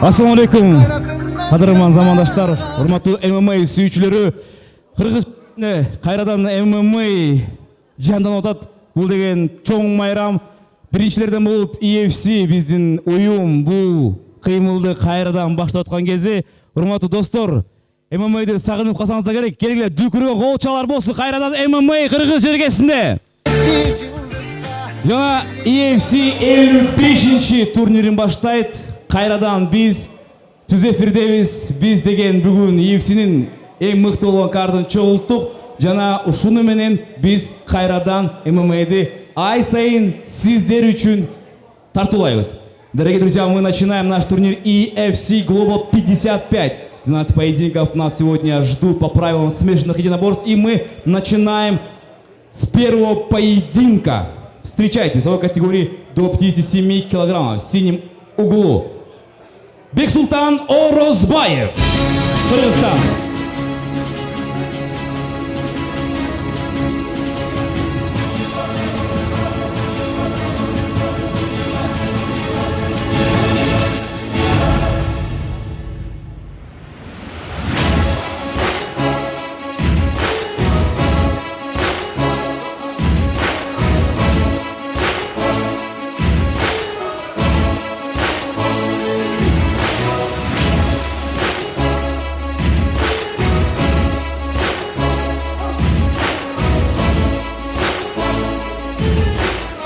Assalamu alaikum. Qadırman zamandaşlar, hurmatlı MMA sүйүүчүлөрү. Кыргыз кайрадан MMA жандан отат. Бул деген чоң майрам. Биринчилерден болуп UFC биздин уюм бул кыймылды кайрадан баштап аткан кезде, урматтуу достор, MMA-ди сагынып калсаңыздар керек. Келгиле дүкүргө кол чалар болсун. Кайрадан MMA Кыргыз жергесинде. Жана UFC 55-чи турнирин баштайт. Кайрадан биз түз эфирдебиз. Биз деген бүгүн UFC-нин эң мыкты болгон кардын чогулттук. Жана ушуну менен биз кайрадан MMA-ди ай сайын сиздер үчүн тартуулайбыз. Дорогие друзья, мы начинаем наш турнир UFC Global 55. 12 поединков нас сегодня ждут по правилам смешанных единоборств. И мы начинаем с первого поединка. Встречайте, весовой категории до 57 килограммов в синем углу. Бексултан Орозбаев, Кыргызстан.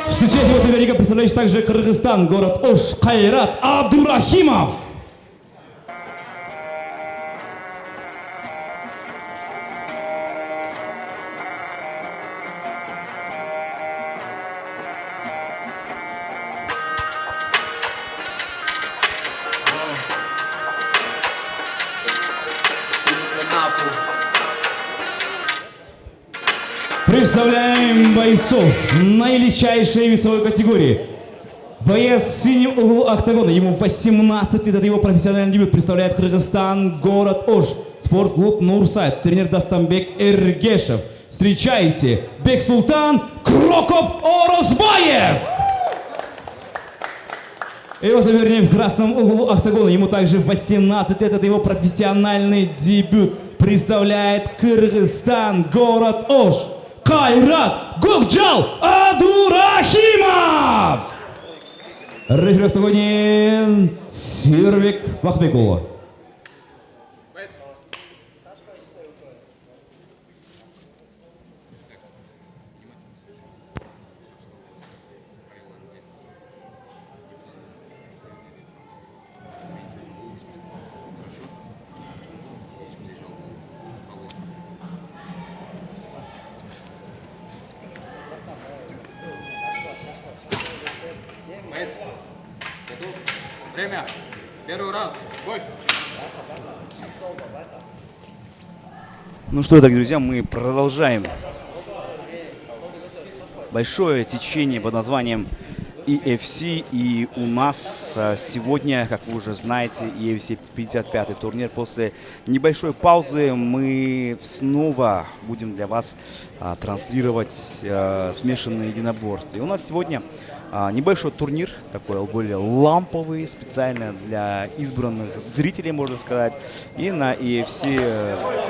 Встречайте его соперника, представляющий также Кыргызстан, город Ош, Кайрат Абдурахимов. Представляем бойцов наиличайшей весовой категории. Боец в синем углу октагона. Ему 18 лет. Это его профессиональный дебют. Представляет Кыргызстан, город Ош. Спортклуб Нурсайт. Тренер Дастамбек Эргешев. Встречайте, Бексултан Крокоп Орозбаев. Его соперник в красном углу октагона. Ему также 18 лет. Это его профессиональный дебют. Представляет Кыргызстан, город Ош. Кайрат Гокжал Абдурахимов. Рефери в октагоне Сербек Бахбекулы. Время. Первый раунд. Бой. Ну что, дорогие друзья, мы продолжаем большое течение под названием UFC. И у нас сегодня, как вы уже знаете, UFC 55 турнир. После небольшой паузы мы снова будем для вас транслировать смешанные единоборства. И у нас сегодня небольшой турнир, такой более ламповый, специально для избранных зрителей, можно сказать. И на UFC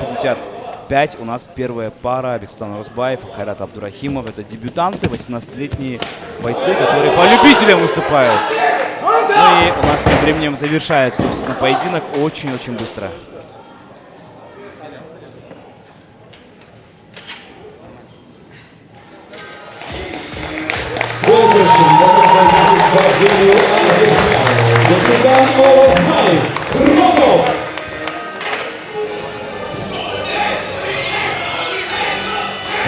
55 у нас первая пара Бексултан Орозбаев и Кайрат Абдурахимов. Это дебютанты, 18-летние бойцы, которые по любителям выступают. Ну и у нас тем временем завершается, собственно, поединок очень-очень быстро. Бексултан Орозбаев, Крокоп.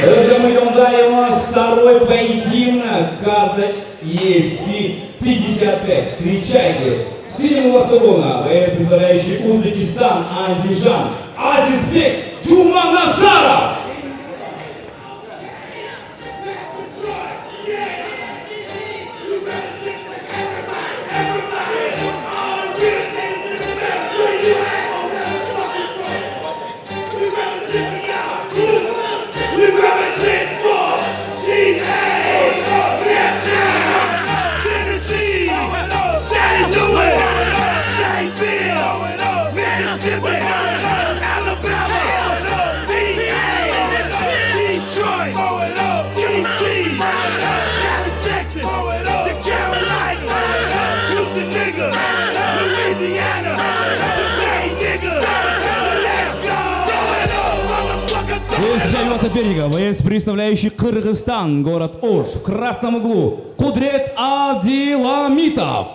Друзья, мы наблюдаем у нас второй поединок карты UFC 55. Встречайте, в синем октагона боец, представляющий Узбекистан, Андижан, Азизбек Джуманазаров. Tennessee, St. Louis, St. Его соперника, боец, представляющий Кыргызстан, город Ош, в красном углу, Кудрет Абдиламитов.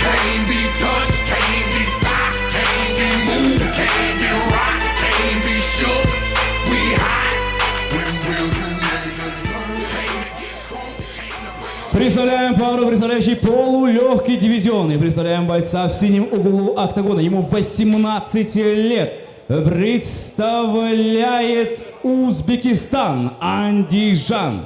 Can't be touched, can't be stopped, can't be moved, can't be rocked, can't be shook. We hot when real niggas learn. Can't get crunk, can't Представляем пару, представляющий полулегкий дивизион. И представляем бойца в синем углу октагона. Ему 18 лет. Представляет Узбекистан Андижан.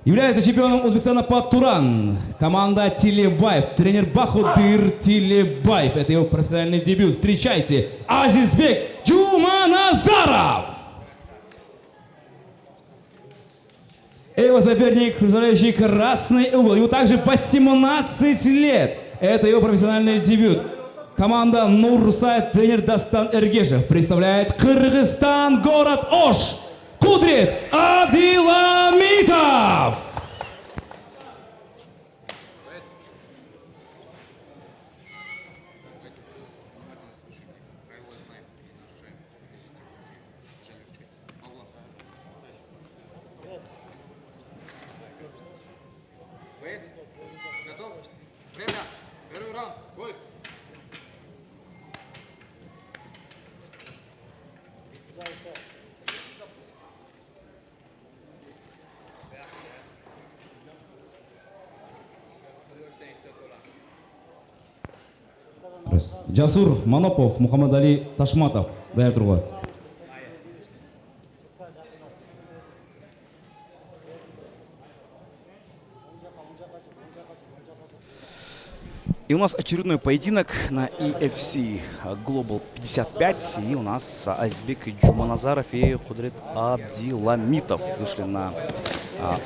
Является чемпионом Узбекистана по Туран. Команда Тилебаев. Тренер Бахудыр Тилебаев. Это его профессиональный дебют. Встречайте, Азизбек Джуманазаров. И его соперник, представляющий красный угол. Ему также 18 лет. Это его профессиональный дебют. Команда Нурсайт, тренер Дастан Эргешев, представляет Кыргызстан, город Ош. Кудрет Абдиламитов. Боец, готов? Время. Первый раунд. Бой. Жасур Манопов, Мухаммад Али Ташматов. Даяр тұрға. И у нас очередной поединок на EFC Global 55. И у нас Азизбек Джуманазаров и Кудрет Абдиламитов вышли на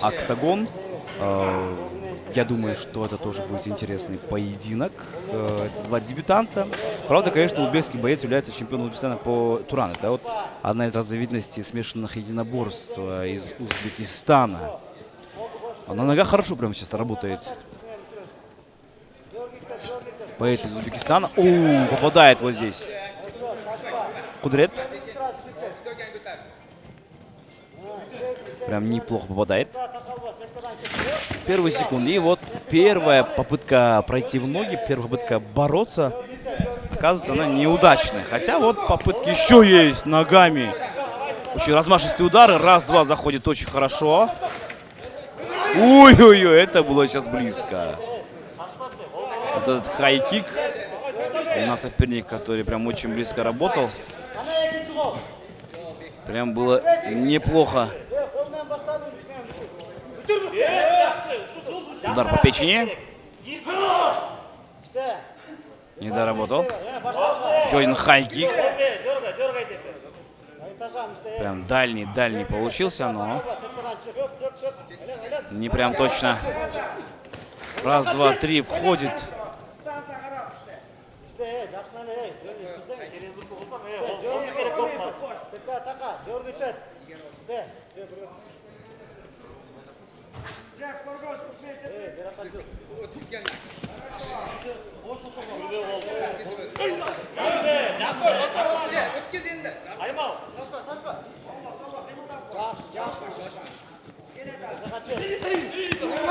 октагон. Я думаю, что это тоже будет интересный поединок. Два дебютанта. Правда, конечно, узбекский боец является чемпионом Узбекистана по Турану. Это вот одна из разновидностей смешанных единоборств из Узбекистана. На ногах хорошо прямо сейчас работает боец из Узбекистана. О, попадает вот здесь Кудрет. Прям неплохо попадает. Первые секунды. И вот первая попытка пройти в ноги, первая попытка бороться. Оказывается, она неудачная. Хотя вот попытки еще есть ногами. Очень размашистые удары. Раз-два заходит очень хорошо. Ой-ой-ой, это было сейчас близко. Вот этот хай-кик. У нас соперник, который прям очень близко работал. Прям было неплохо. Удар по печени. Не доработал. Еще один хай-кик. Прям дальний получился, но не прям точно. Раз, два, три, входит.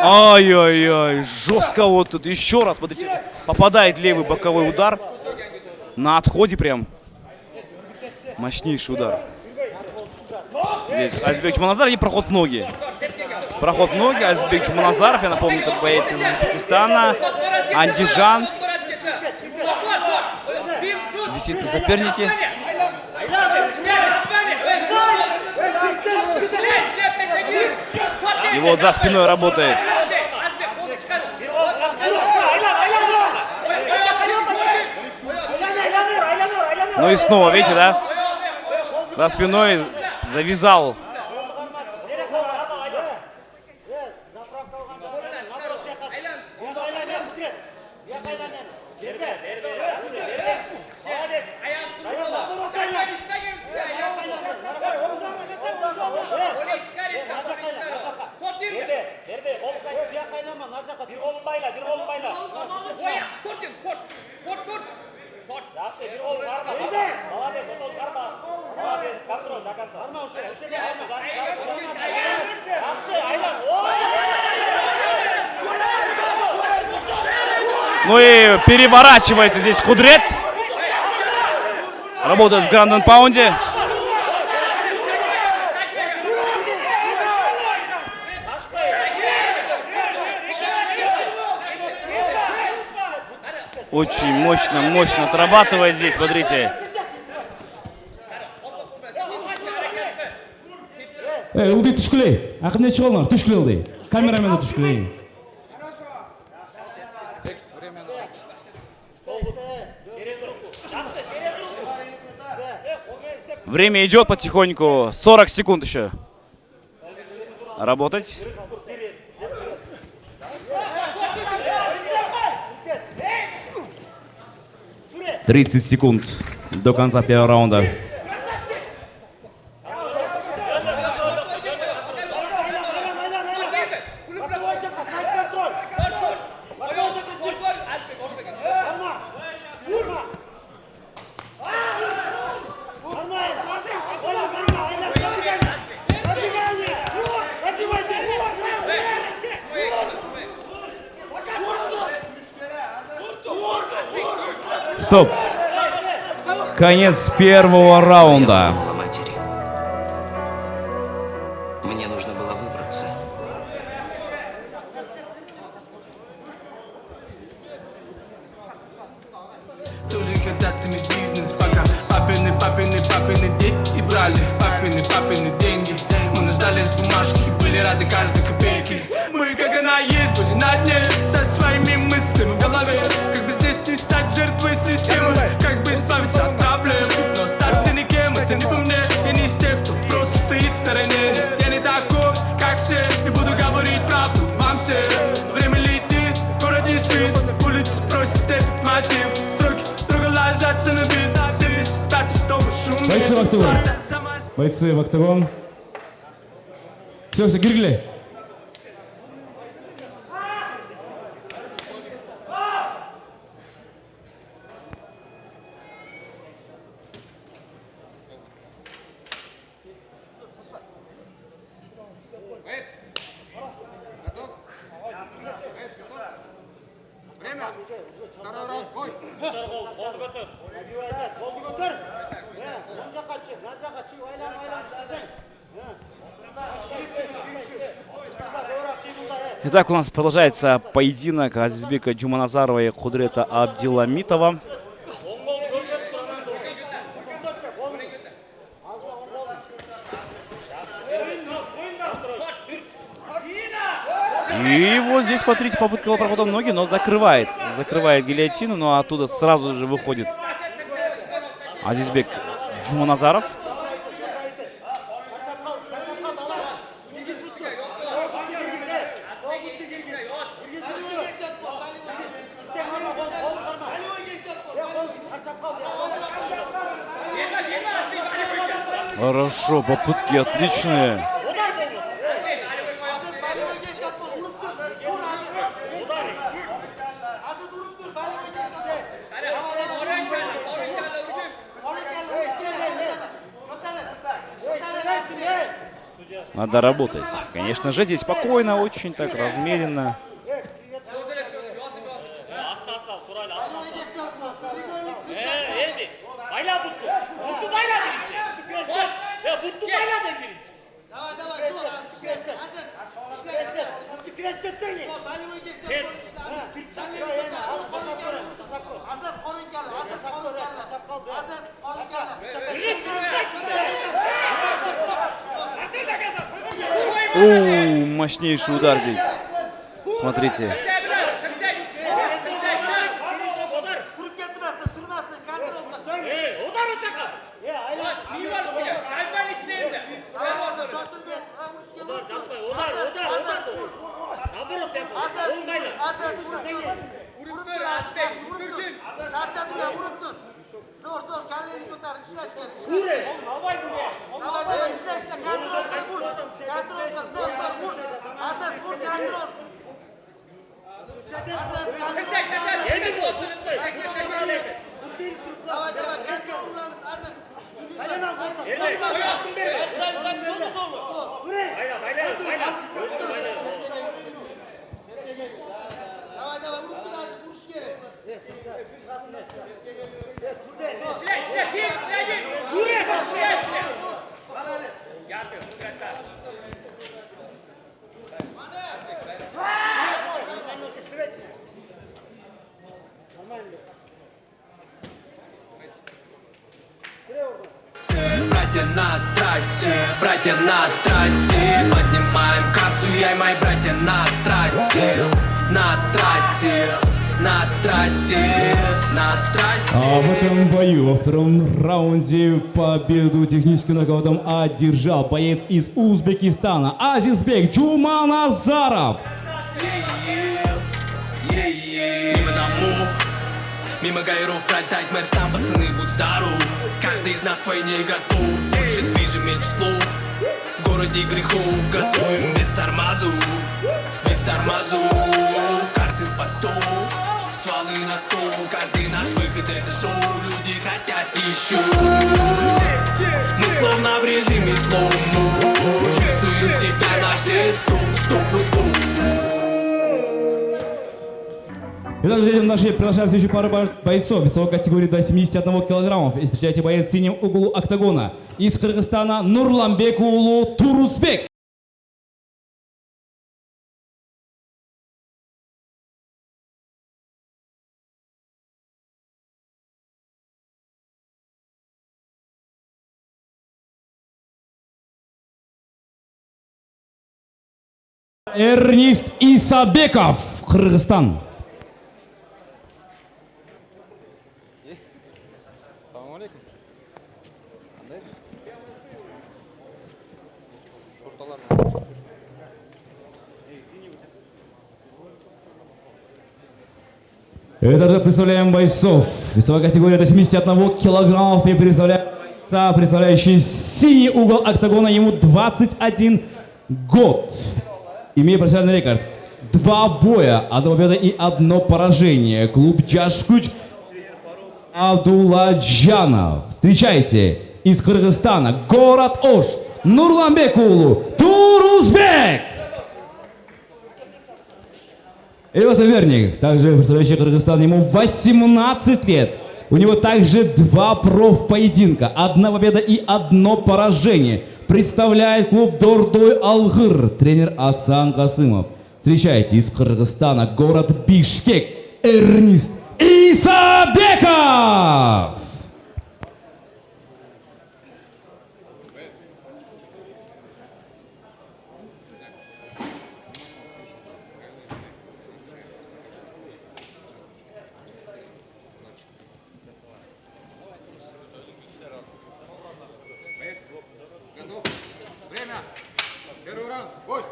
Ай-яй-яй, жестко вот тут. Еще раз, смотрите, попадает левый боковой удар. На отходе прям. Мощнейший удар. Здесь Азизбек Джуманазаров и проход в ноги. Проход в ноги, Азизбек Джуманазаров, я напомню, это боец из Узбекистана. Андижан. Висит на сопернике. И вот за спиной работает. Ну и снова, видите, да? За спиной завязал. Bir kolun bayla, bir kolun bayla. Kort diyeyim, kort. Yaxshi, bir kolun karma. Молодец, ошол карма. Молодец, контроль до конца. Карма ошо. Yaxshi, aylan. Ну и переворачивается здесь Кудрет. Работает в гранд паунде. Очень мощно отрабатывает здесь, смотрите. Ылдый түшкілей. Ақын не чығылыңар? Түшкілей ылдый. Камерамен түшкілей. Время. Время идет потихоньку. 40 секунд еще. Работать. «30 секунд до конца первого раунда. Стоп. Конец первого раунда. Матери. Мне нужно было выбраться. Тоже хотят иметь бизнес, пока папины дети брали папины деньги. Мы нуждались в бумажке, были рады каждой копейке. Мы, как она есть, были на дне, со своими мыслями в голове. Как бы здесь не стать жертвой системы, как бы избавиться от проблем. Но стать никем, это не по мне. Я не из тех, кто просто стоит в стороне. Нет, я не такой, как все, и буду говорить правду вам всем. Время летит, город не спит, улицы просят этот мотив. Строки строго ложатся на бит, 75, чтобы шум не Бойцы в октагон. Бойцы в октагон. Все, киргилей. Вейт. Готов? Вейт, готов? Время. Второй раунд, бой. Koldu götür. Koldu götür. Oң жаққа чық, мына жаққа чық, айлан істесең. Итак, у нас продолжается поединок Азизбека Джуманазарова и Кудрета Абдиламитова. И вот здесь, смотрите, попытка прохода в ноги, но закрывает гильотину, но оттуда сразу же выходит Азизбек Джуманазаров. Хорошо, попытки отличные. Надо работать. Конечно же, здесь спокойно, очень так размеренно. Оу, мощнейший удар здесь. Смотрите. Братья на трассе, поднимаем кассу, я и мои братья на трассе, на трассе, на трассе, на трассе. А в этом бою во втором раунде победу техническим нокаутом одержал боец из Узбекистана Азизбек Джуманазаров. Мимо домов, мимо гаеров пролетает мэр, там пацаны, будь здоров. Каждый из нас к войне готов, больше движем, меньше слов. В городе грехов газуем без тормозов, без тормозов. Карты под стол, стволы на стол, каждый наш выход это шоу. Люди хотят еще, мы словно в режиме слоумо, чувствуем себя на все сто пудов. Итак, друзья, наши приглашаем следующую пару бойцов весовой категории до 71 килограммов. И встречайте боец в синем углу октагона из Кыргызстана Нурланбек уулу Турусбек. Эрнист Исабеков, Кыргызстан. Салам алейкум. Қандай? Шорталар. И также представляем бойцов весовой категории до 71 килограммов и представляем бойца, представляющий синий угол октагона, ему 21 год. Имея профессиональный рекорд. 2 боя, 1 победа и 1 поражение. Клуб Джашкуч Абдулладжанов. Встречайте из Кыргызстана, город Ош, Нурланбек уулу Турусбек. И его соперник, также представляющий Кыргызстан, ему 18 лет. У него также 2 профпоединка, 1 победа и 1 поражение. Представляет клуб Дордой Алгыр, тренер Асан Касымов. Встречайте из Кыргызстана, город Бишкек, Эрнист Исабеков. Готов? Время. Первый раунд. Бой.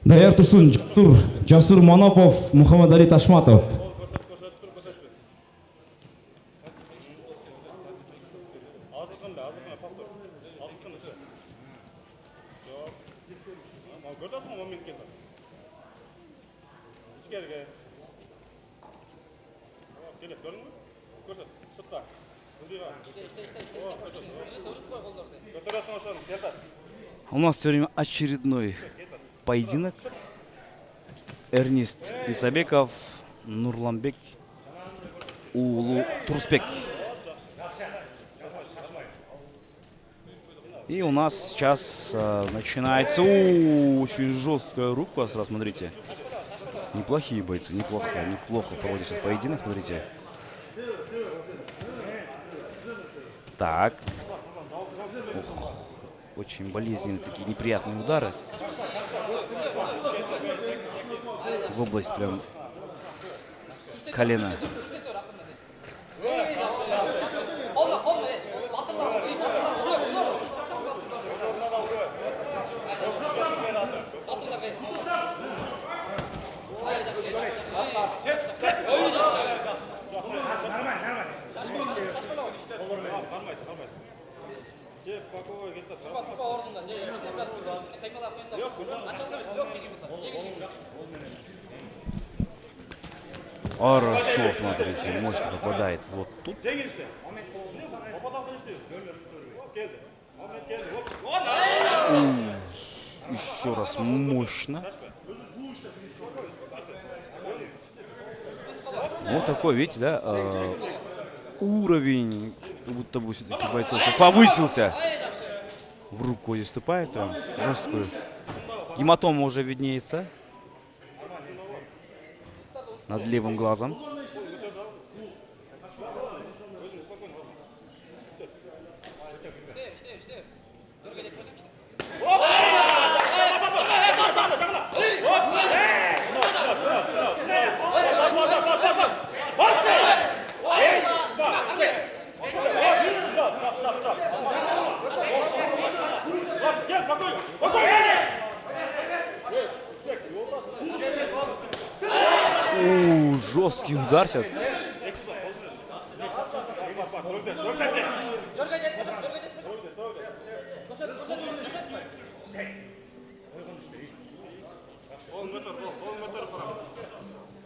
Даяр Турсун, Жасур Манапов, Мухаммад Али Ташматов. У нас все время очередной поединок. Эрнист Исабеков, Нурланбек уулу Турусбек. И у нас сейчас начинается очень жесткая рука. Сразу смотрите. Неплохие бойцы, неплохо проводят сейчас поединок, смотрите. Так. Ух, очень болезненные, такие неприятные удары. В область прям колена. Хорошо, смотрите, мощно попадает вот тут. Еще раз мощно. Вот такой, видите, да, уровень, как будто бы все-таки бойцов сейчас повысился. В руку здесь ступает, прям жесткую. Гематома уже виднеется над левым глазом. Жесткий удар сейчас.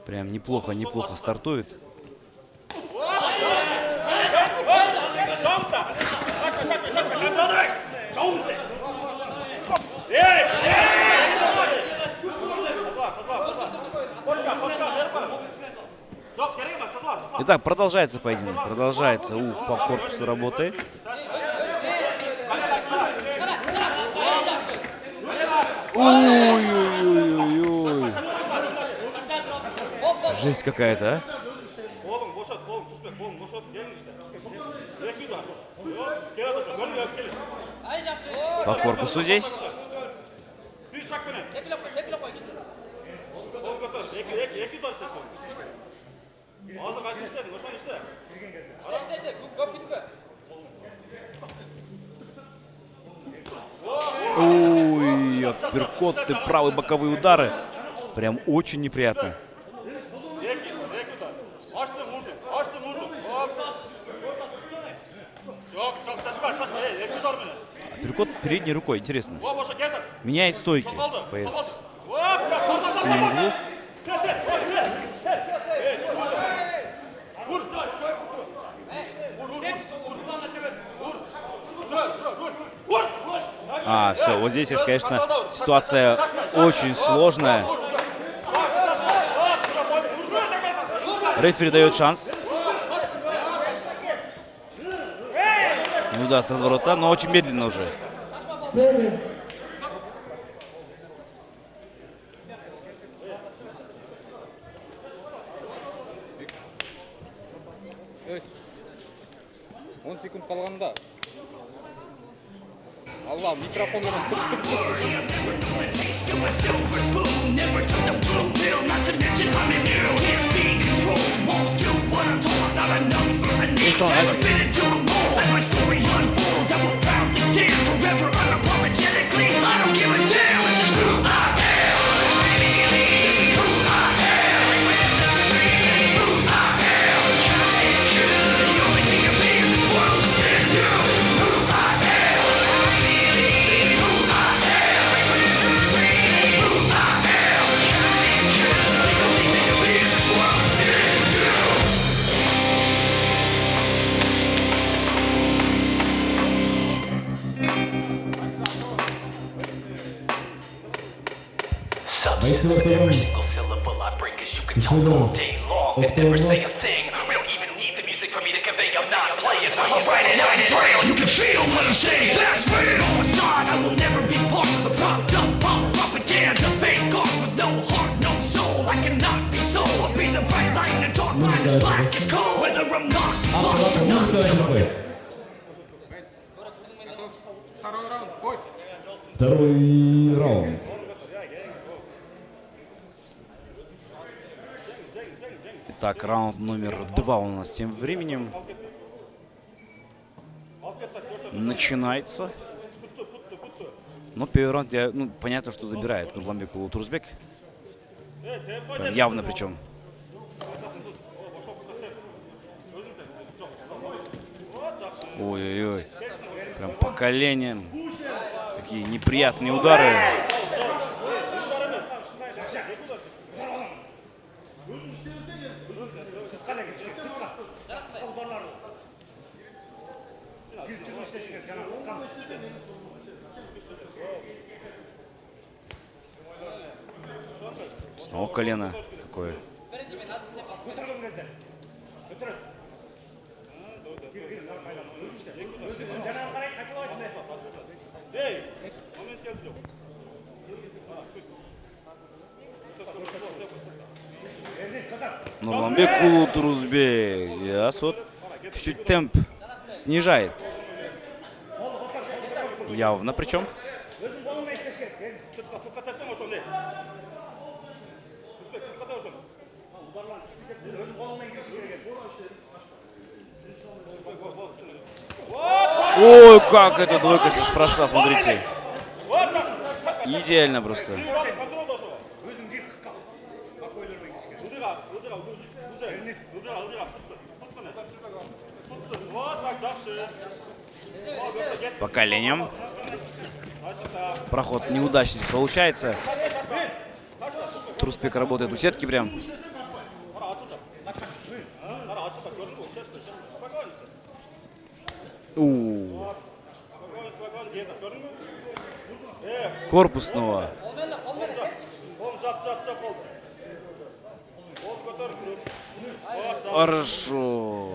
Прям неплохо стартует. Итак, продолжается поединок. Продолжается по корпусу работает. Ой-ой-ой-ой-ой. Жесть какая-то, а? По корпусу здесь. Ой, апперкоты, правые боковые удары. Прям очень неприятно. Апперкот передней рукой, интересно. Меняет стойки. Боец в синем углу. Все, вот здесь, конечно, ситуация очень сложная. Рефери дает шанс. Ну да, с разворота, но очень медленно уже. Он секунд қалғанда. Алла, микрофон Бойцы в этом еще раз. You can feel what I'm saying. That's real. Facade, I will never be part of the propped up propaganda. Fake art with no heart, no soul. I cannot be sold. I'll be the bright light in the dark line as black as coal. Whether I'm not lost or not. Второй раунд, бой. Второй раунд. Итак, раунд номер 2 у нас тем временем начинается. Но первый раунд, понятно, что забирает Нурланбек Турузбек. Прям явно причем. Ой-ой-ой. Прям по коленям. Такие неприятные удары. Снова колено такое. Нурланбек Турузбек. Вот чуть-чуть темп снижает. Явно причем. Ой, как эта двойка здесь прошла, смотрите. Идеально просто. По коленям. Проход неудачный получается. Турузбек работает у сетки прям. Корпус снова. Хорошо.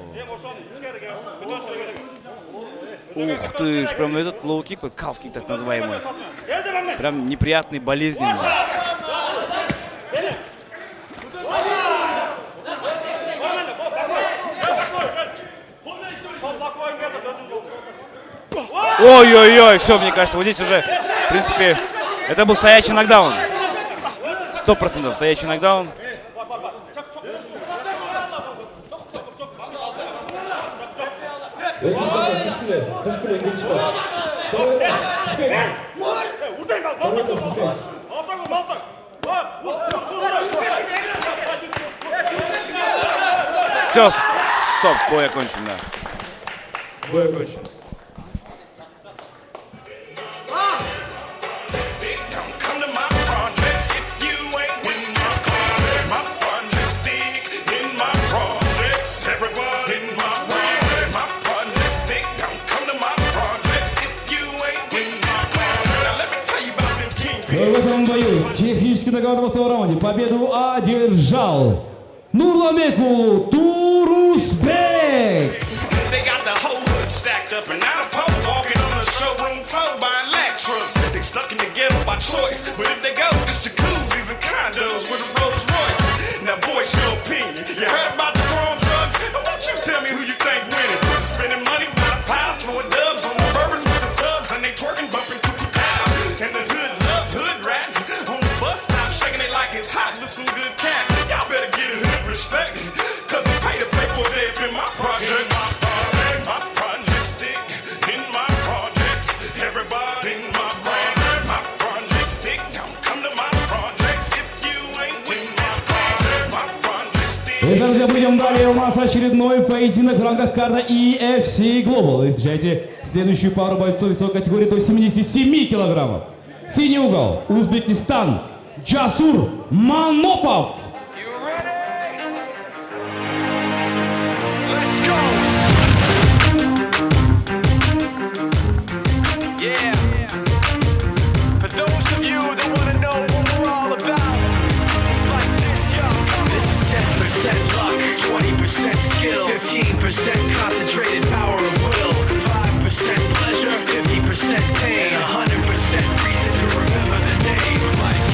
Ух ты ж, прям этот лоу-кик, калф-кик так называемый. Прям неприятный, болезненный. Ой-ой-ой, все, мне кажется, вот здесь уже, в принципе, это был стоячий нокдаун. 100% стоячий нокдаун. Все, стоп, бой окончен, да. Бой окончен. Come to my projects if you ain't with my squad. My projects dig in my projects. Everyone in my project. My projects dig. Don't come to my projects if you ain't with my squad. Now let me tell you about them kings. В этом бою технический нокаут во втором раунде победу одержал Нурланбек Турузбек. They got the whole hood stacked up and now the pole walking on the showroom floor buying Lexus. They stuck in the ghetto by choice, but if they go, it's jacuzzis and condos with a Rolls Royce. Now voice your opinion. You heard about the throwing drugs? Now won't you tell me who you think winning? Spending money by the piles, throwing dubs on the bourbons with the subs, and they twerking, bumping cuckoo cow. And the hood love hood rats on the bus stop, shaking it like it's hot with some good cat. Y'all better get hood respect, cause they pay to play for they up in my project. My projects dig in my projects. Everybody in my project. My projects dig. Don't come to my projects if you ain't with my project. My projects dig. Итак, друзья, пойдем далее. У нас очередной поединок в рамках карта EFC Global. И встречайте следующую пару бойцов весовой категории до 77 килограммов. Синий угол. Узбекистан. Джасур Манопов. Let's go. Yeah. For those of you that want to know what we're all about, it's like this, yo. This is 10% luck, 20% skill, 15% concentrated power of will, 5% pleasure, 50% pain, 100% reason to remember the name. Like,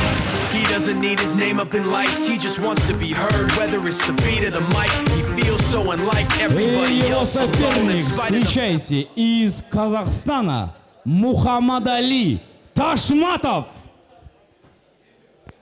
he doesn't need his name up in lights, he just wants to be heard, whether it's the beat of the mic. He feels so unlike И everybody его else alone in соперник, spite of the встречайте, из Казахстана. Мухаммадали Ташматов.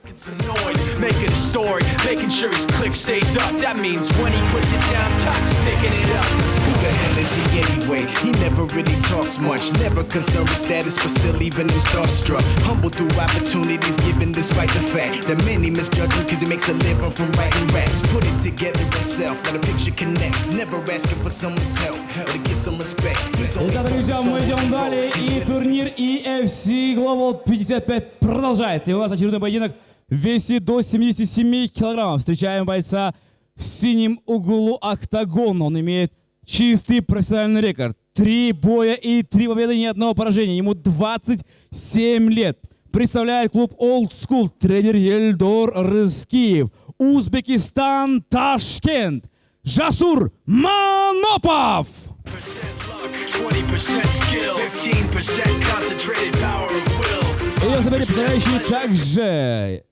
It's a noise, making a story, making sure his click stays up. That means when he puts it down, Tuck's picking it up. Who the hell is he anyway? He never really talks much, never concerned with status, but still even in starstruck. Humble through opportunities given despite the fact that many misjudge him because he makes a living from writing raps. Put it together himself, now the picture connects. Never asking for someone's help or to get some respect. He's only Итак, друзья, мы идем далее, и турнир EFC Global 55 продолжается. И у нас очередной поединок в весе до 77 килограммов. Встречаем бойца в синем углу октагона. Он имеет чистый профессиональный рекорд. 3 боя и 3 победы, ни одного поражения. Ему 27 лет. Представляет клуб Old School тренер Ельдор Рыскиев. Узбекистан, Ташкент. Жасур Манопов. 20% skill, 15% concentrated power of will. И он представляющий также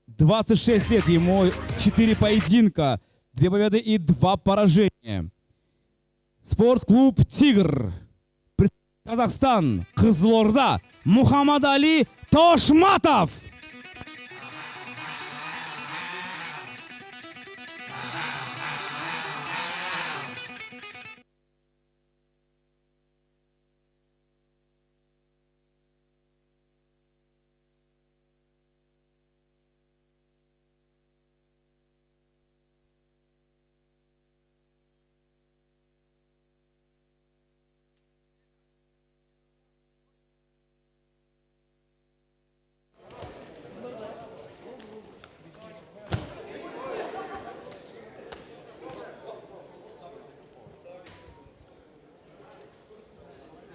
26 лет, ему 4 поединка, 2 победы и 2 поражения. Спортклуб «Тигр», Казахстан, Кызылорда, Мухаммадали Тошматов.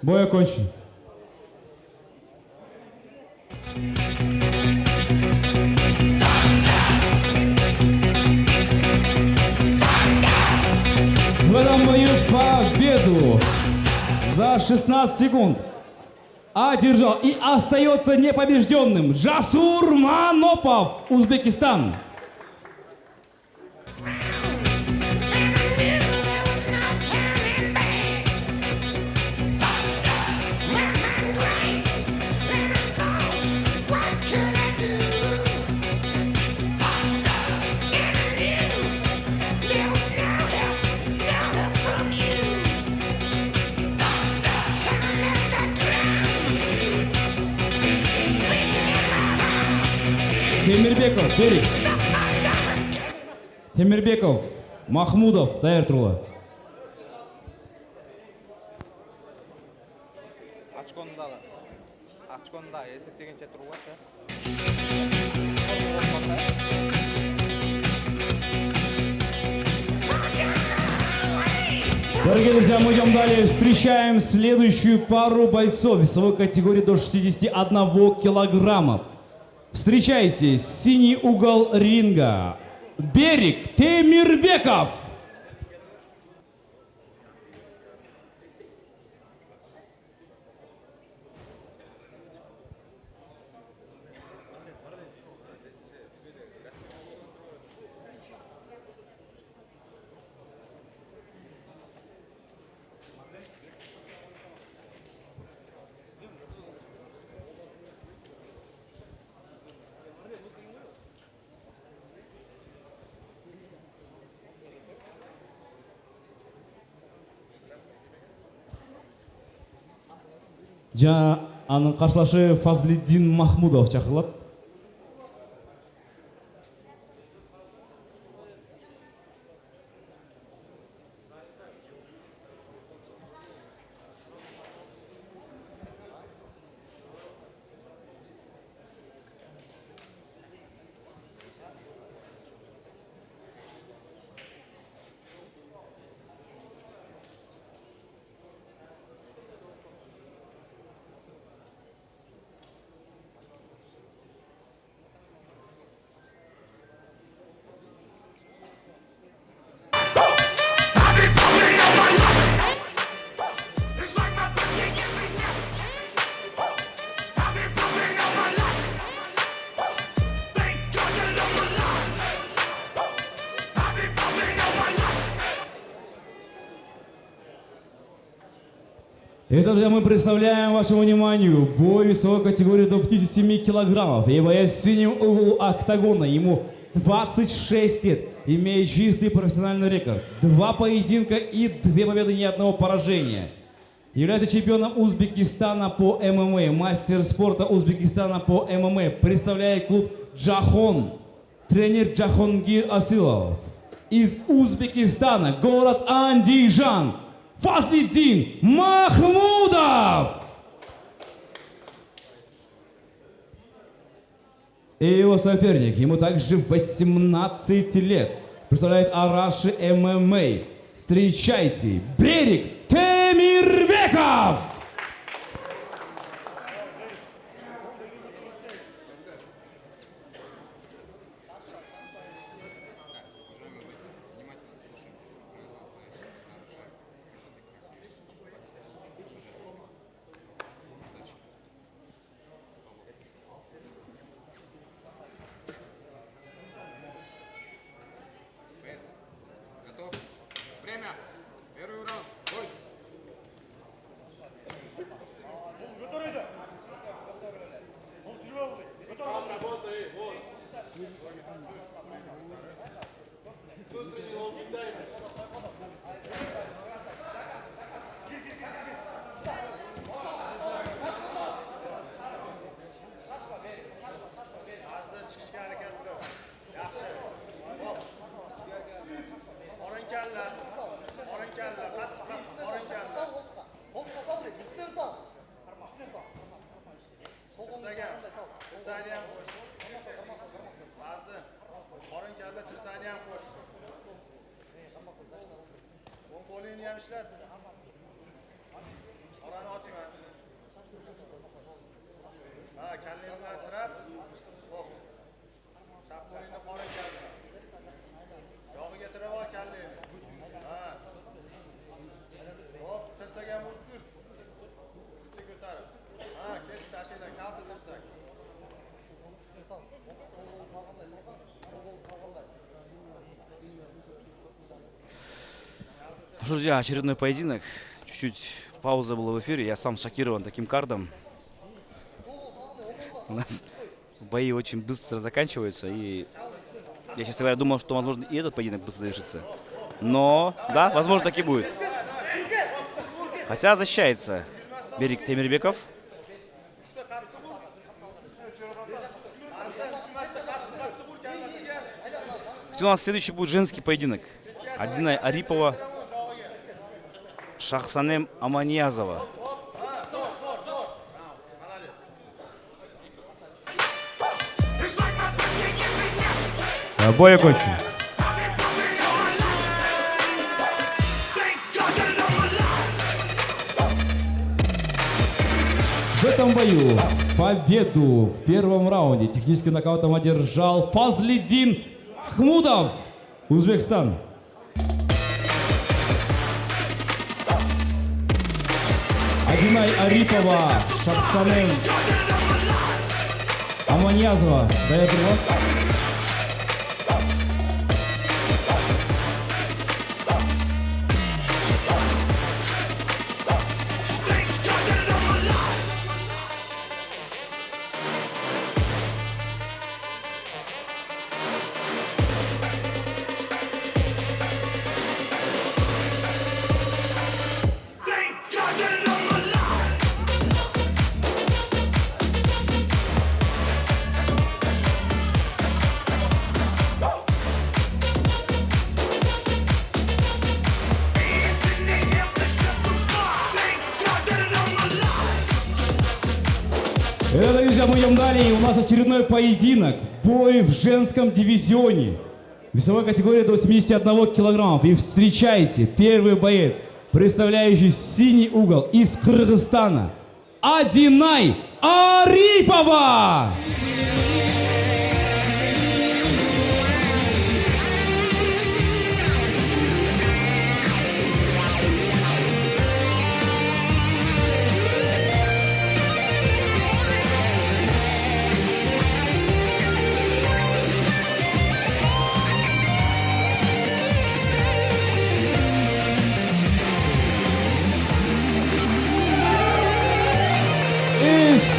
Бой окончен. В этом бою победу за 16 секунд одержал и остается непобежденным Жасур Манопов, Узбекистан. Темирбеков, Берик. Темирбеков, Махмудов, даяр тұрулы. Ачконда есептегенше тұрғанша. Дорогие друзья, мы идем далее. Встречаем следующую пару бойцов весовой категории до 61 килограмма. Встречайте, синий угол ринга. Берик Темирбеков. Жаңа аның қарсылашы Фазлиддин Махмудов шақырылады. И, друзья, мы представляем вашему вниманию бой весовой категории до 57 килограммов. И боец в синем углу октагона. Ему 26 лет. Имеет чистый профессиональный рекорд. 2 поединка и 2 победы, ни одного поражения. Является чемпионом Узбекистана по ММА. Мастер спорта Узбекистана по ММА. Представляет клуб Джахон. Тренер Джахонгир Асилов. Из Узбекистана. Город Андижан. Фазлиддин Махмудов! И его соперник, ему также 18 лет, представляет Араши ММА. Встречайте, Берик Темирбеков! Готов? Время. Первый раунд. Бой. Друзья, очередной поединок. Чуть-чуть пауза была в эфире. Я сам шокирован таким кардом. У нас бои очень быстро заканчиваются. И я, честно говоря, думал, что, возможно, и этот поединок быстро завершится. Но, да, возможно, так и будет. Хотя защищается Берик Темирбеков. У нас следующий будет женский поединок. Адина Арипова, Шахсанем Аманиязова. Бой окончен. В этом бою победу в первом раунде техническим нокаутом одержал Фазлиддин Махмудов, Узбекистан. Адинай Арипова, Шахсанем Аманиязова. Дай перевод. Это, друзья, мы идем далее. У нас очередной поединок. Бой в женском дивизионе. Весовой категории до 81 килограммов. И встречайте, первый боец, представляющий синий угол из Кыргызстана. Адинай Арипова!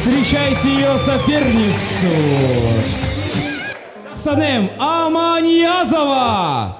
Встречайте ее соперницу Шахсанем Аманиязова.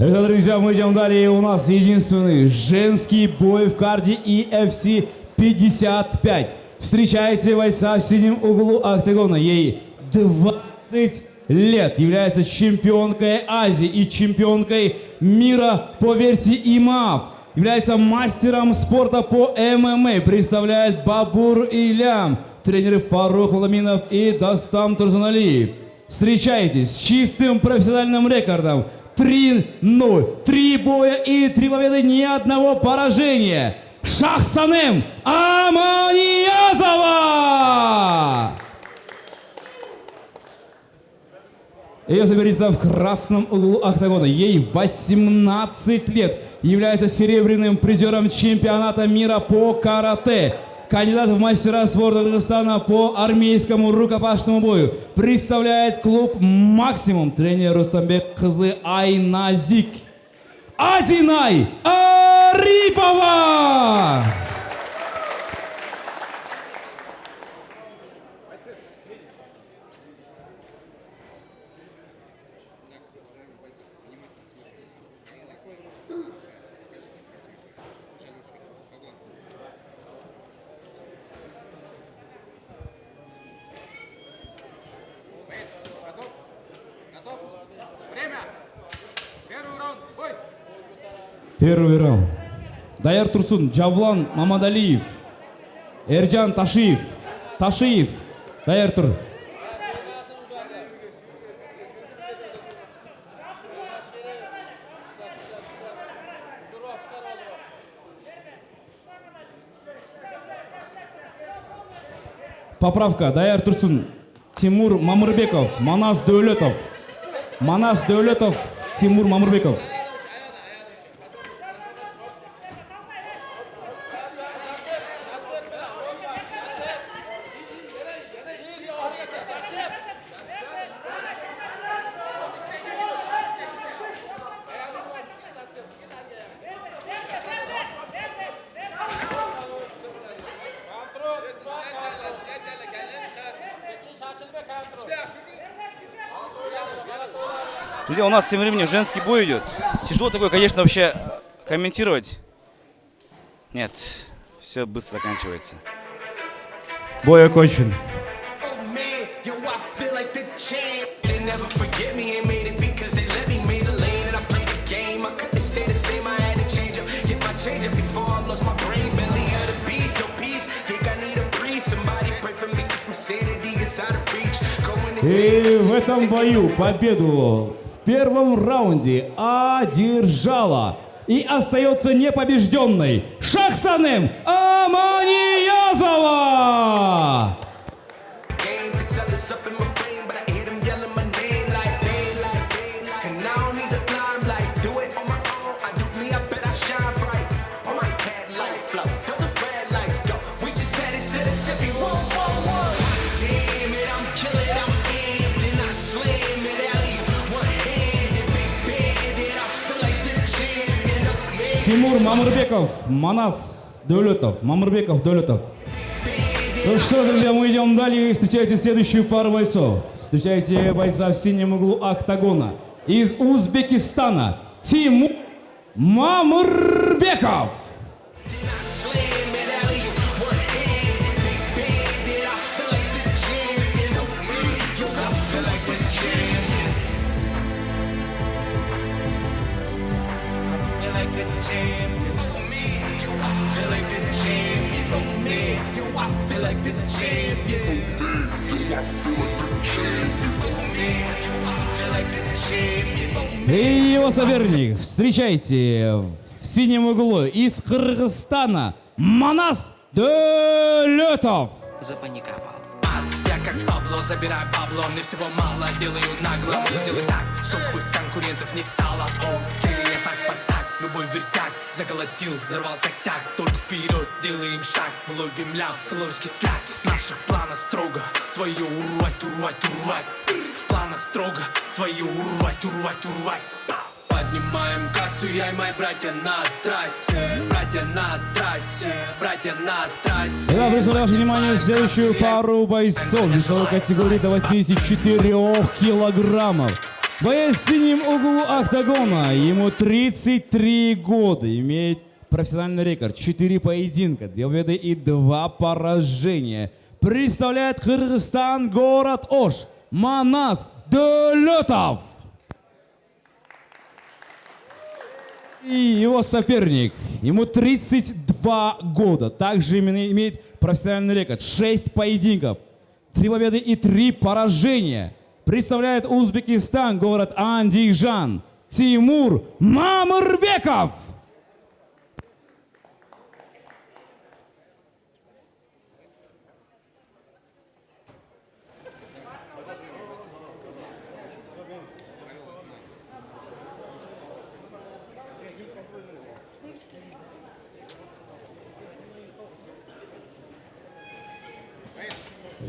Итак, друзья, мы идем далее. У нас единственный женский бой в карде EFC 55. Встречайте бойца в синем углу октагона. Ей 20 лет. Является чемпионкой Азии и чемпионкой мира по версии ИМАФ. Является мастером спорта по ММА. Представляет Бабур Илям. Тренеры Фарух Ламинов и Дастам Турзаналиев. Встречайтесь с чистым профессиональным рекордом. 3-0. 3 боя и 3 победы, ни одного поражения. Шахсанем Аманиязова! Ее соперница в красном углу октагона. Ей 18 лет. Является серебряным призером чемпионата мира по карате. Кандидат в мастера спорта Кыргызстана по армейскому рукопашному бою. Представляет клуб «Максимум». Тренер Рустамбек кызы Айназик. Адинай Арипова! Готов? Время! Первый раунд, бой! Первый раунд. Даяр Турсун, Джавлан Мамадалиев, Эрджан Ташиев. Ташиев, Даяр Тур. Поправка. Даяр Турсун, Тимур Мамырбеков, Манас Дөөлөтов. Манас Дөөлөтов, Тимур Мамырбеков. Друзья, у нас тем временем женский бой идет. Тяжело такое, конечно, вообще комментировать. Нет, все быстро заканчивается. Бой окончен. И в этом бою победу в первом раунде одержала и остается непобежденной Шахсанем Аманиязова! Тимур Мамырбеков, Манас Дөөлөтов. Мамырбеков, Дөөлөтов. Ну что, друзья, мы идем далее и встречайте следующую пару бойцов. Встречайте бойца в синем углу октагона. Из Узбекистана Тимур Мамырбеков. И его соперник, встречайте, в синем углу из Кыргызстана Манас Дөөлөтов. Запаниковал. Я как пап Пабло, забирай бабло, мне всего мало, делаю нагло. Сделай так, чтобы конкурентов не стало. Окей, я так по так, любой вертак заголотил, взорвал косяк. Только вперед, делаем шаг, мы ловим лям, ты ловишь кисляк. В наших планах строго, свое урвать, урвать, урвать. В планах строго, свое урвать, урвать, урвать. Поднимаем кассу, я и мои братья на трассе. Братья на трассе, братья на трассе. Я представляю ваше внимание следующую пару бойцов весовой категории до 84 килограммов. Боец в синем углу октагона, ему 33 года, имеет профессиональный рекорд, 4 поединка, 2 победы и 2 поражения. Представляет Кыргызстан, город Ош, Манас Дөөлөтов. И его соперник, ему 32 года, также имеет профессиональный рекорд, 6 поединков, 3 победы и 3 поражения. Представляет Узбекистан, город Андижан, Тимур Мамырбеков.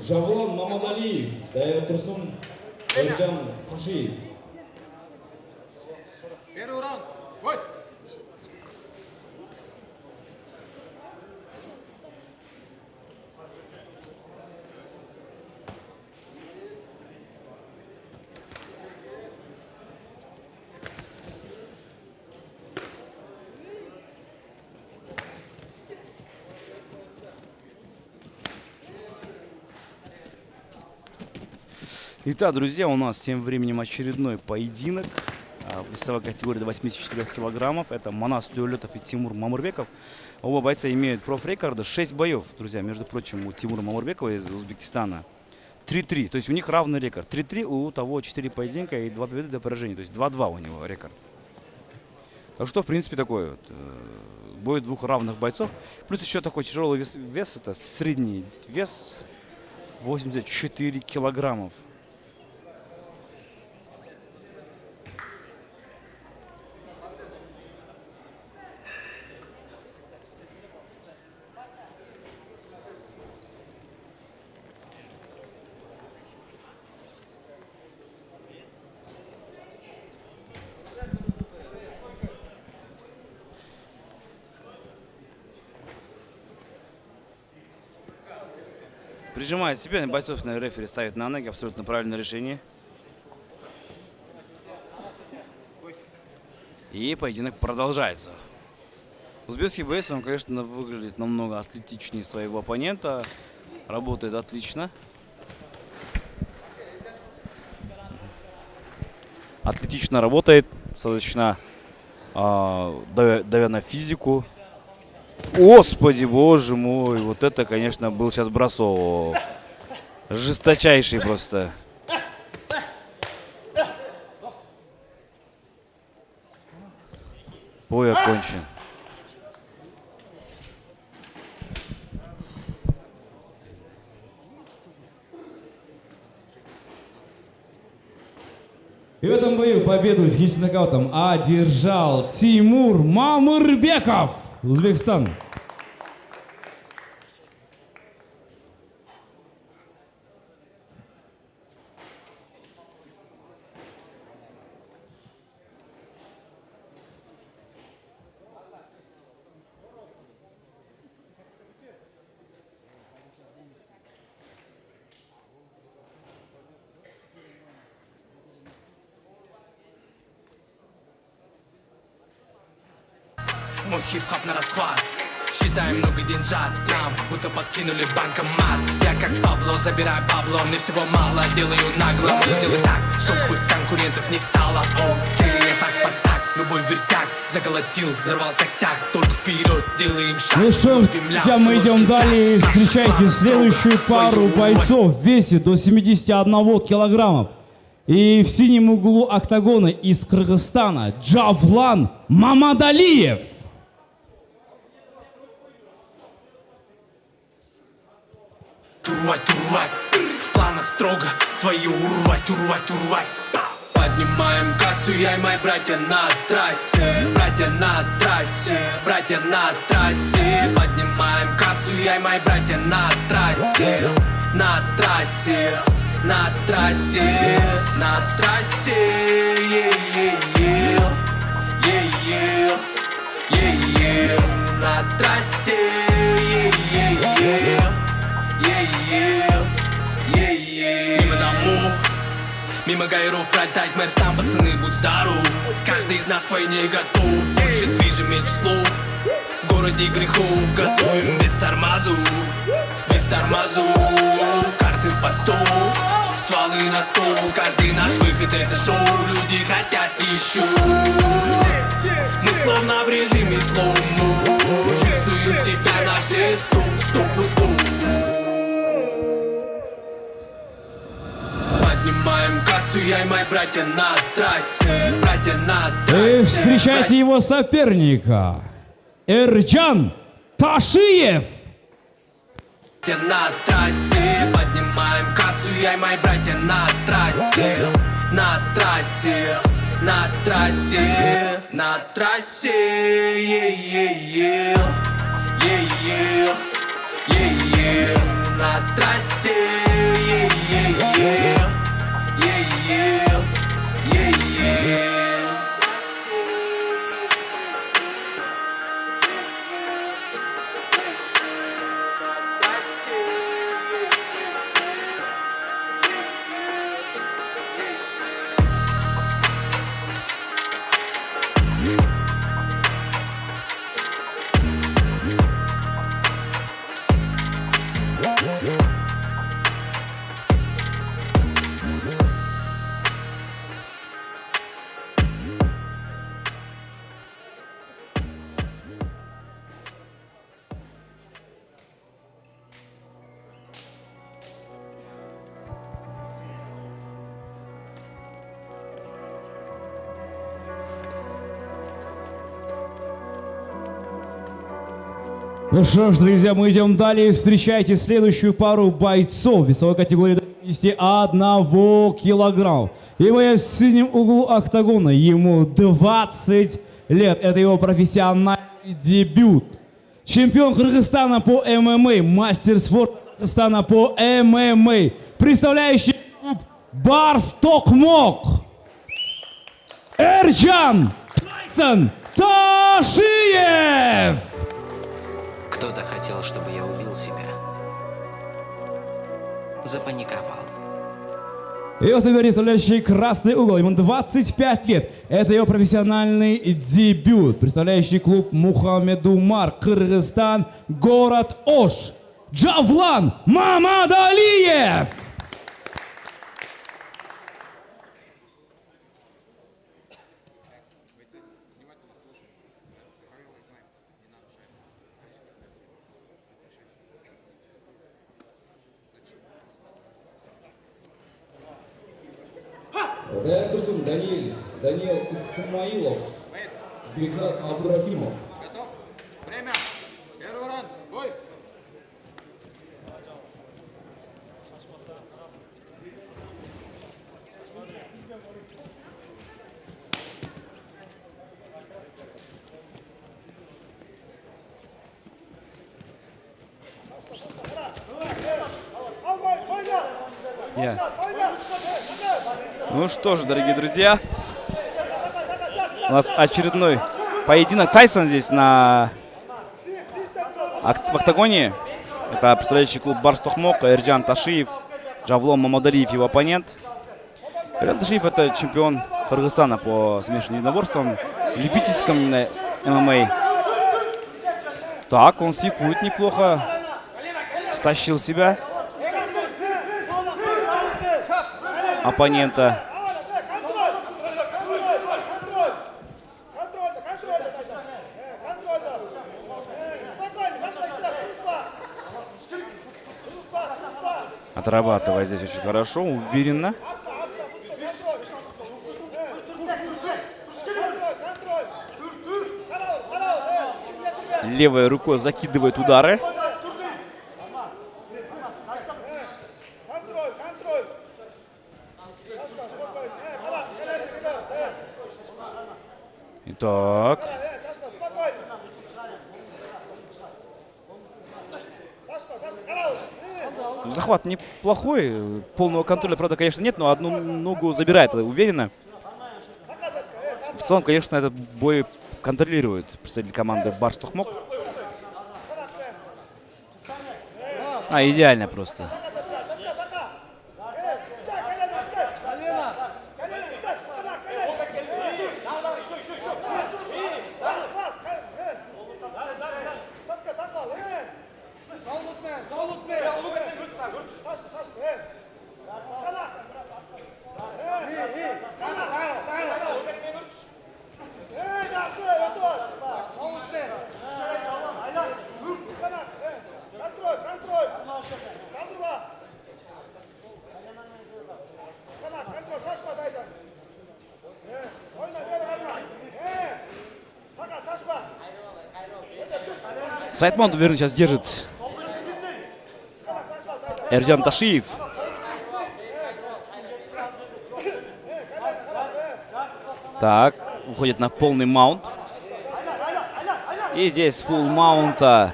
Жавлон Мамадалиев, Дайыр Турсун, Ольжан Ташиев. Первый раунд. Бой! Итак, друзья, у нас тем временем очередной поединок в весовой категории до 84 килограммов. Это Манас Дөөлөтов и Тимур Мамырбеков. Оба бойца имеют профрекорды. 6 боев, друзья. Между прочим, у Тимура Мамырбекова из Узбекистана 3-3. То есть у них равный рекорд. 3-3, у того 4 поединка и 2 победы до поражения. То есть 2-2 у него рекорд. Так что, в принципе, такой вот бой двух равных бойцов. Плюс еще такой тяжелый вес, это средний вес 84 килограммов. Прижимает себя, бойцов на рефери ставит на ноги, абсолютно правильное решение. И поединок продолжается. Узбекский боец, он, конечно, выглядит намного атлетичнее своего оппонента. Работает отлично. Атлетично работает, достаточно давя на физику. Господи, боже мой, вот это, конечно, был сейчас бросок. Жесточайший просто. Бой окончен. И в этом бою победу техническим нокаутом одержал Тимур Мамырбеков, Узбекистан. Мой хип-хоп на расхват. Считаем много деньжат нам, будто подкинули банкомат. Я как Пабло, забирай бабло, мне всего мало, делаю нагло. Сделай так, чтобы конкурентов не стало. Окей, я так по так, любой вертяк заголотил, взорвал косяк. Только вперед, делаем шаг. Ну что, друзья, мы идем далее. Встречайте следующую пару бойцов в весе до 71 килограммов. И в синем углу октагона из Кыргызстана Джавлан Мамадалиев. Турвать, турвать. В планах планах строго. Свою урвать, урвать, урвать. Поднимаем кассу, я и мои братья на трассе. Братья на трассе, братья на трассе. Поднимаем кассу, я и мои братья на трассе. На трассе, на трассе, на трассе. Yeah-yeah-yeah, yeah-yeah, yeah-yeah. На трассе, yeah-yeah-yeah, yeah-yeah, yeah-yeah. Мимо домов, мимо гаеров пролетает мэр, там пацаны, будь здоров. Каждый из нас к войне готов. Больше движем, меньше слов. В городе грехов газуем без тормозов. Без тормозов. Карты под стол, стволы на стол. Каждый наш выход это шоу. Люди хотят еще. Мы словно в режиме слоумо. Чувствуем себя на все сто пудов. Поднимаем кассу, я и мои братья на трассе. Братья на трассе. Встречайте его соперника. Эрджан Ташиев. Братья на трассе. Поднимаем кассу, я и мои братья на трассе. На трассе. На трассе. На трассе. Yeah-yeah-yeah. Yeah-yeah. Yeah-yeah. На трассе. Yeah-yeah-yeah. Yeah-yeah. Yeah-yeah. Ну что ж, друзья, мы идем далее. Встречайте следующую пару бойцов весовой категории до 51 килограмм. И в синем углу октагона ему 20 лет. Это его профессиональный дебют. Чемпион Кыргызстана по ММА, мастер спорта Кыргызстана по ММА, представляющий клуб Барс Токмок. Эрджан Ташиев. Кто-то хотел, чтобы я убил себя. Запаниковал. Его соперник, представляющий красный угол, ему 25 лет. Это его профессиональный дебют, представляющий клуб Мухаммедумар, Кыргызстан, город Ош. Джавлан Мамадалиев. Дайрдурсун Даниил Исмаилов, Бекзат Абдурахимов. Готов? Время. Первый раунд. Бой. Ну что ж, дорогие друзья, у нас очередной поединок. Тайсон здесь в октагоне. Это представляющий клуб Барс Токмок, Эрджан Ташиев, Джавлон Мамадалиев, его оппонент. Эрджан Ташиев — это чемпион Кыргызстана по смешанным единоборствам, любительском ММА. Так, он сипует неплохо, стащил себя оппонента. Отрабатывает здесь очень хорошо, уверенно. Левой рукой закидывает удары. Так. Сашка, спокойно. Сашка, караул. Захват неплохой. Полного контроля, правда, конечно, нет, но одну ногу забирает уверенно. В целом, конечно, этот бой контролирует представитель команды Барс Тохмок. Идеально просто. Сайтмон, уверенно, сейчас держит Эрджан Ташиев. Так, уходит на полный маунт. И здесь фулл маунта.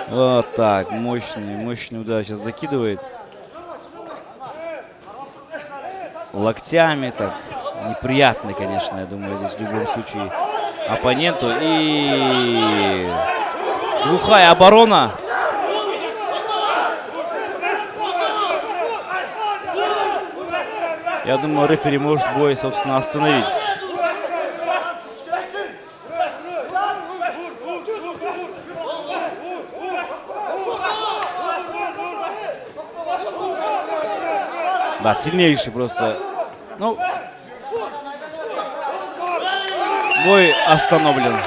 Вот так, мощный удар сейчас закидывает. Локтями так. Неприятный, конечно, я думаю, здесь в любом случае оппоненту. И глухая оборона. Я думаю, рефери может бой, собственно, остановить. Да, сильнейший просто. Ну, бой остановлен.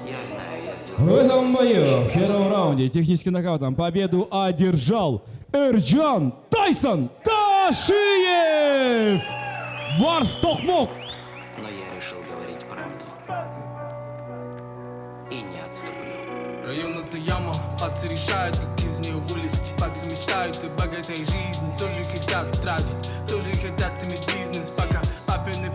Я знаю, я сделал. В этом бою, в первом раунде, техническим нокаутом победу одержал Эрджан Тайсон Ташиев! Барс Тохмок! Но я решил говорить правду. И не отступлю. Район это яма, пацы решают, как из нее вылезти. Пацы мечтают о богатой жизни, тоже хотят тратить, тоже хотят иметь бизнес. Пока папины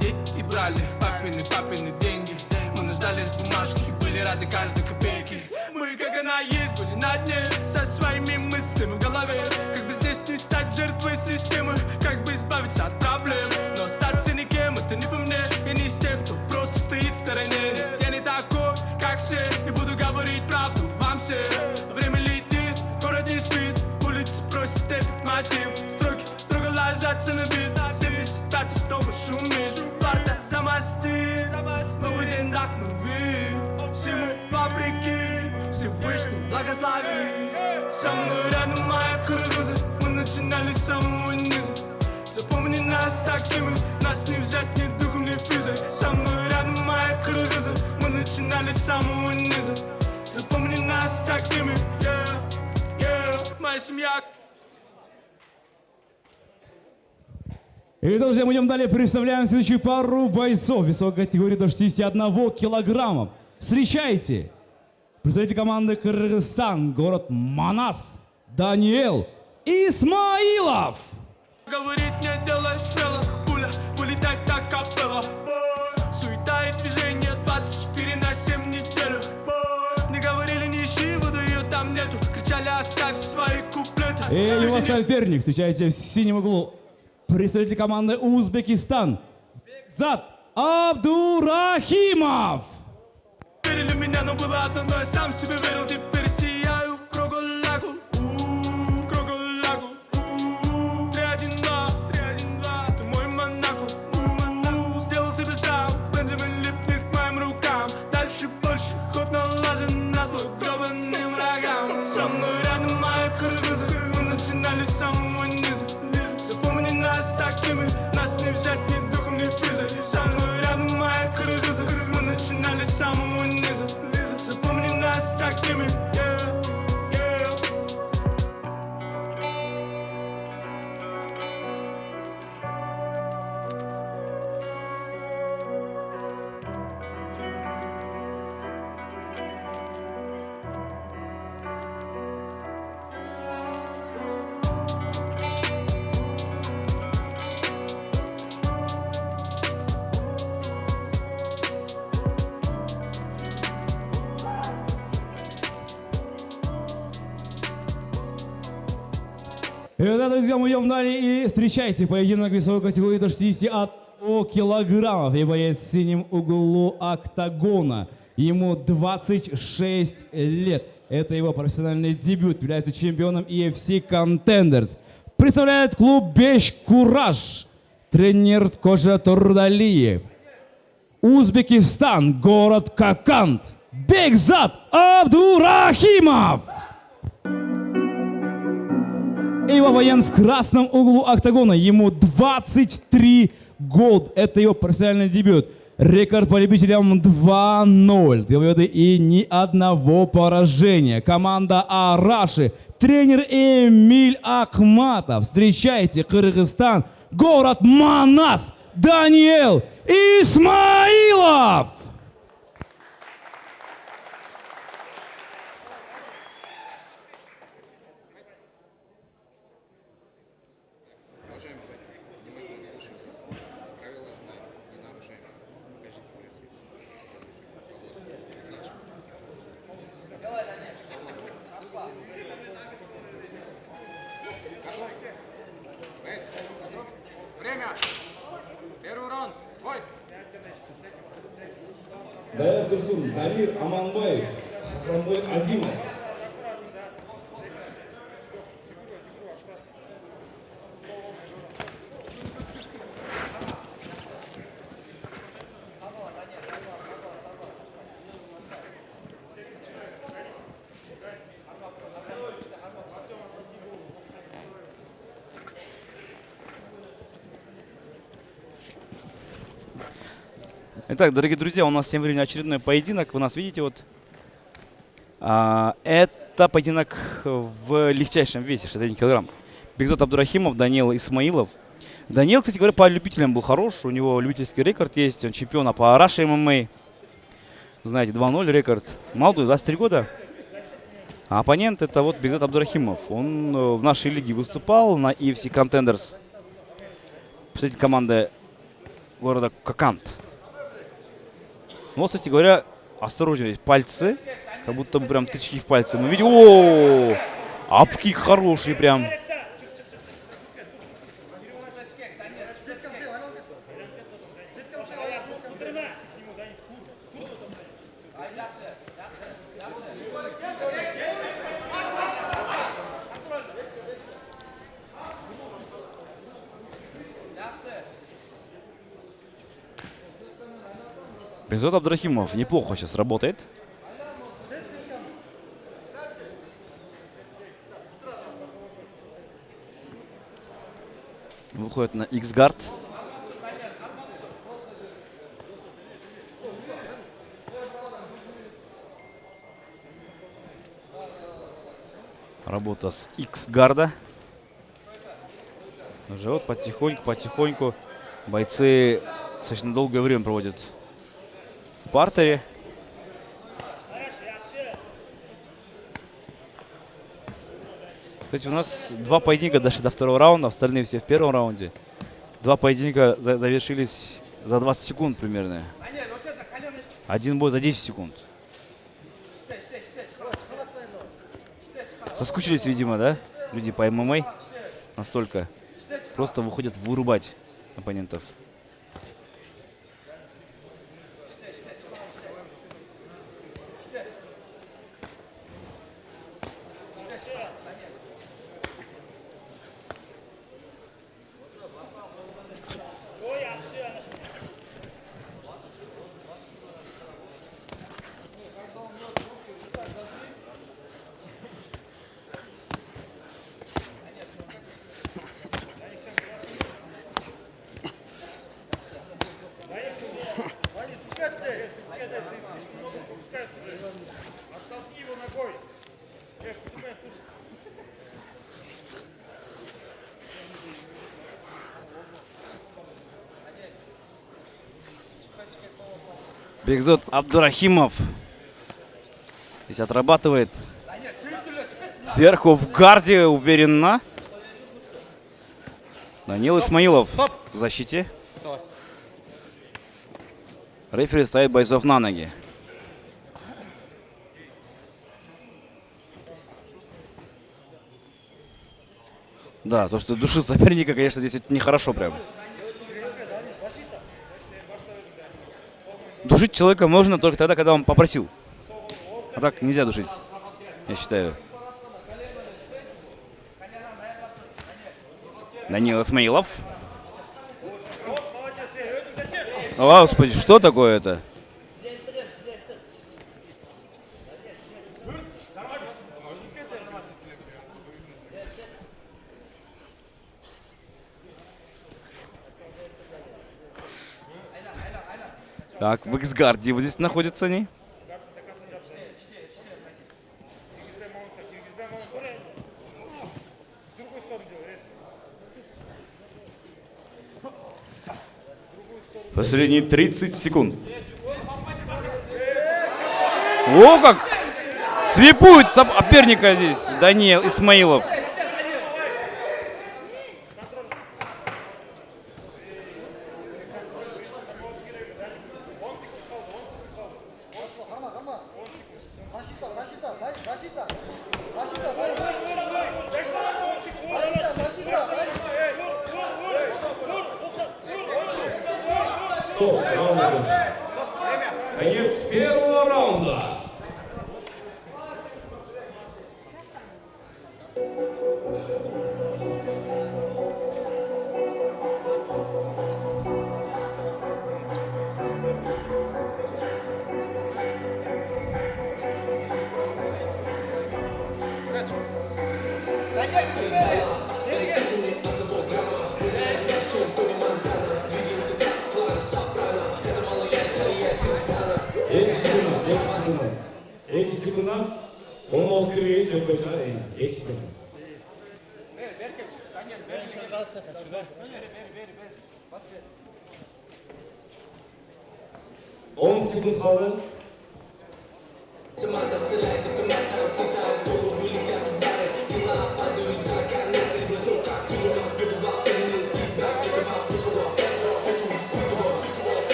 дети брали папины деньги. Мы нуждались в бумажке, были рады каждой копейке. Мы, как она есть, были на дне, со своими мыслями в голове. Как бы здесь не стать жертвой системы, как бы избавиться от проблем. Но остаться никем, это не по мне. Я не из тех, кто просто стоит в стороне. Нет, я не такой, как все, и буду говорить правду вам все. Время летит, город не спит, улицы просят этот мотив. Строки строго ложатся на бит, 70 снова шумит. Фарта замостит, новый день нахмур вид. Всему вопреки, Всевышний благослови. Со мной рядом мои кыргызы, мы начинали с самого низа. Запомни нас такими, нас не взять ни духом, ни физой. Со мной рядом мои кыргызы, мы начинали с самого низа. Запомни нас такими, моя семья. И, друзья, мы идем далее. Представляем следующую пару бойцов весовой категории до 61 килограмма. Встречайте представитель команды Кыргызстан, город Манас, Даниэл Исмаилов. Говорит, не делай смело, пуля вылетает так капелла. Суета и движение 24/7 неделю. Не говорили, не ищи воду, ее там нету. Кричали, оставь свои куплеты. И его соперник, встречайте в синем углу, представитель команды Узбекистан, Бекзат Абдурахимов. Верили меня, но было одно, но я сам себе верил. Теперь сияю в Круголагу, Круголагу. 3-1-2, ты мой Монако. Сделал себе сам, Бенджамин липнет к моим рукам. Дальше больше, ход налажен на зло гребаным врагам. Со мной рядом мои кыргызы, мы начинали с самого низа. Запомни нас такими, нас не взять ни духом, ни физой. Со мной рядом мои кыргызы, мы начинали с самого низа. Запомни нас такими, Итак, друзья, мы идем далее и встречайте поединок весовой категории до 61 килограммов. И боец в синем углу октагона. Ему 26 лет. Это его профессиональный дебют. Является чемпионом EFC Contenders. Представляет клуб Бешкураж. Тренер Кожа Турдалиев. Узбекистан, город Коканд. Бекзат Абдурахимов. И его воен в красном углу октагона. Ему 23 года. Это его профессиональный дебют. Рекорд по любителям 2-0. Победы и ни одного поражения. Команда Араши. Тренер Эмиль Ахматов. Встречайте, Кыргызстан. Город Манас. Даниил Исмаилов. Время. Первый раунд. Бой. Даят Турсун, Дамир Аманбаев, Хасанбой Азимов. Итак, дорогие друзья, у нас тем временем очередной поединок. Вы нас видите, вот. Это поединок в легчайшем весе, 61 килограмм. Бекзат Абдурахимов, Даниил Исмаилов. Даниил, кстати говоря, по любителям был хорош. У него любительский рекорд есть. Он чемпион по Араши ММА. Знаете, 2-0 рекорд. Молодой, 23 года. А оппонент это вот Бекзат Абдурахимов. Он в нашей лиге выступал на EFC Contenders. Представитель команды города Коканд. Ну, кстати говоря, осторожнее, здесь пальцы, как будто бы прям тычки в пальцы. Мы видим, о, апки хорошие прям. Бекзат Абдурахимов неплохо сейчас работает. Выходит на X-гард. Работа с X-гарда. Уже вот потихоньку бойцы достаточно долгое время проводят в партере. Кстати, у нас два поединка дошли до второго раунда, остальные все в первом раунде. Два поединка завершились за 20 секунд примерно. Один бой за 10 секунд. Соскучились, видимо, да? Люди по ММА настолько. Просто выходят вырубать оппонентов. Бекзат Абдурахимов здесь отрабатывает. Сверху в гарде уверенно. Даниил Исмаилов в защите. Рефери ставит бойцов на ноги. Да, то, что душит соперника, конечно, здесь это нехорошо прям. Душить человека можно только тогда, когда он попросил. А так нельзя душить, я считаю. Данил Исмаилов. Господи, что такое это? Так, в X-гарде вот здесь находятся они. Последние 30 секунд. О, как! Свипует соперника здесь Даниил Исмаилов. Конец первого раунда. Эти секунды, он скорее всего почали. Эти секунды. 10 секунд kaldı.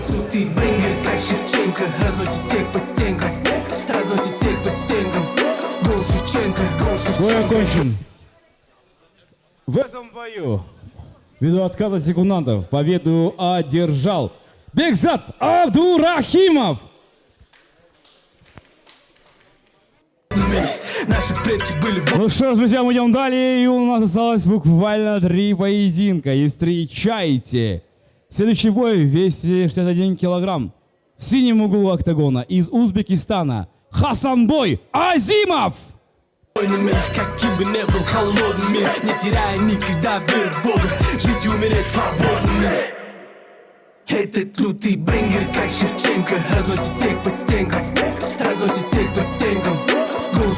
Лютый бенгер, как Шевченко, разносит всех по стенкам, разносит всех по стенкам. Гол Шевченко, гол Шевченко. Бой окончен. В этом бою, ввиду отказа секундантов, победу одержал Бекзат Абдурахимов. Наши предки были... Ну что ж, друзья, мы идем далее, и у нас осталось буквально 3 поединка. И встречайте. Следующий бой в весе 61 килограмм. В синем углу октагона из Узбекистана Хасанбой Азимов. Каким бы ни был холодный мир, не теряя никогда веры в Бога, жить и умереть свободными. Этот лютый бенгер, как Шевченко, разносит всех по стенкам, разносит всех по стенкам. Гол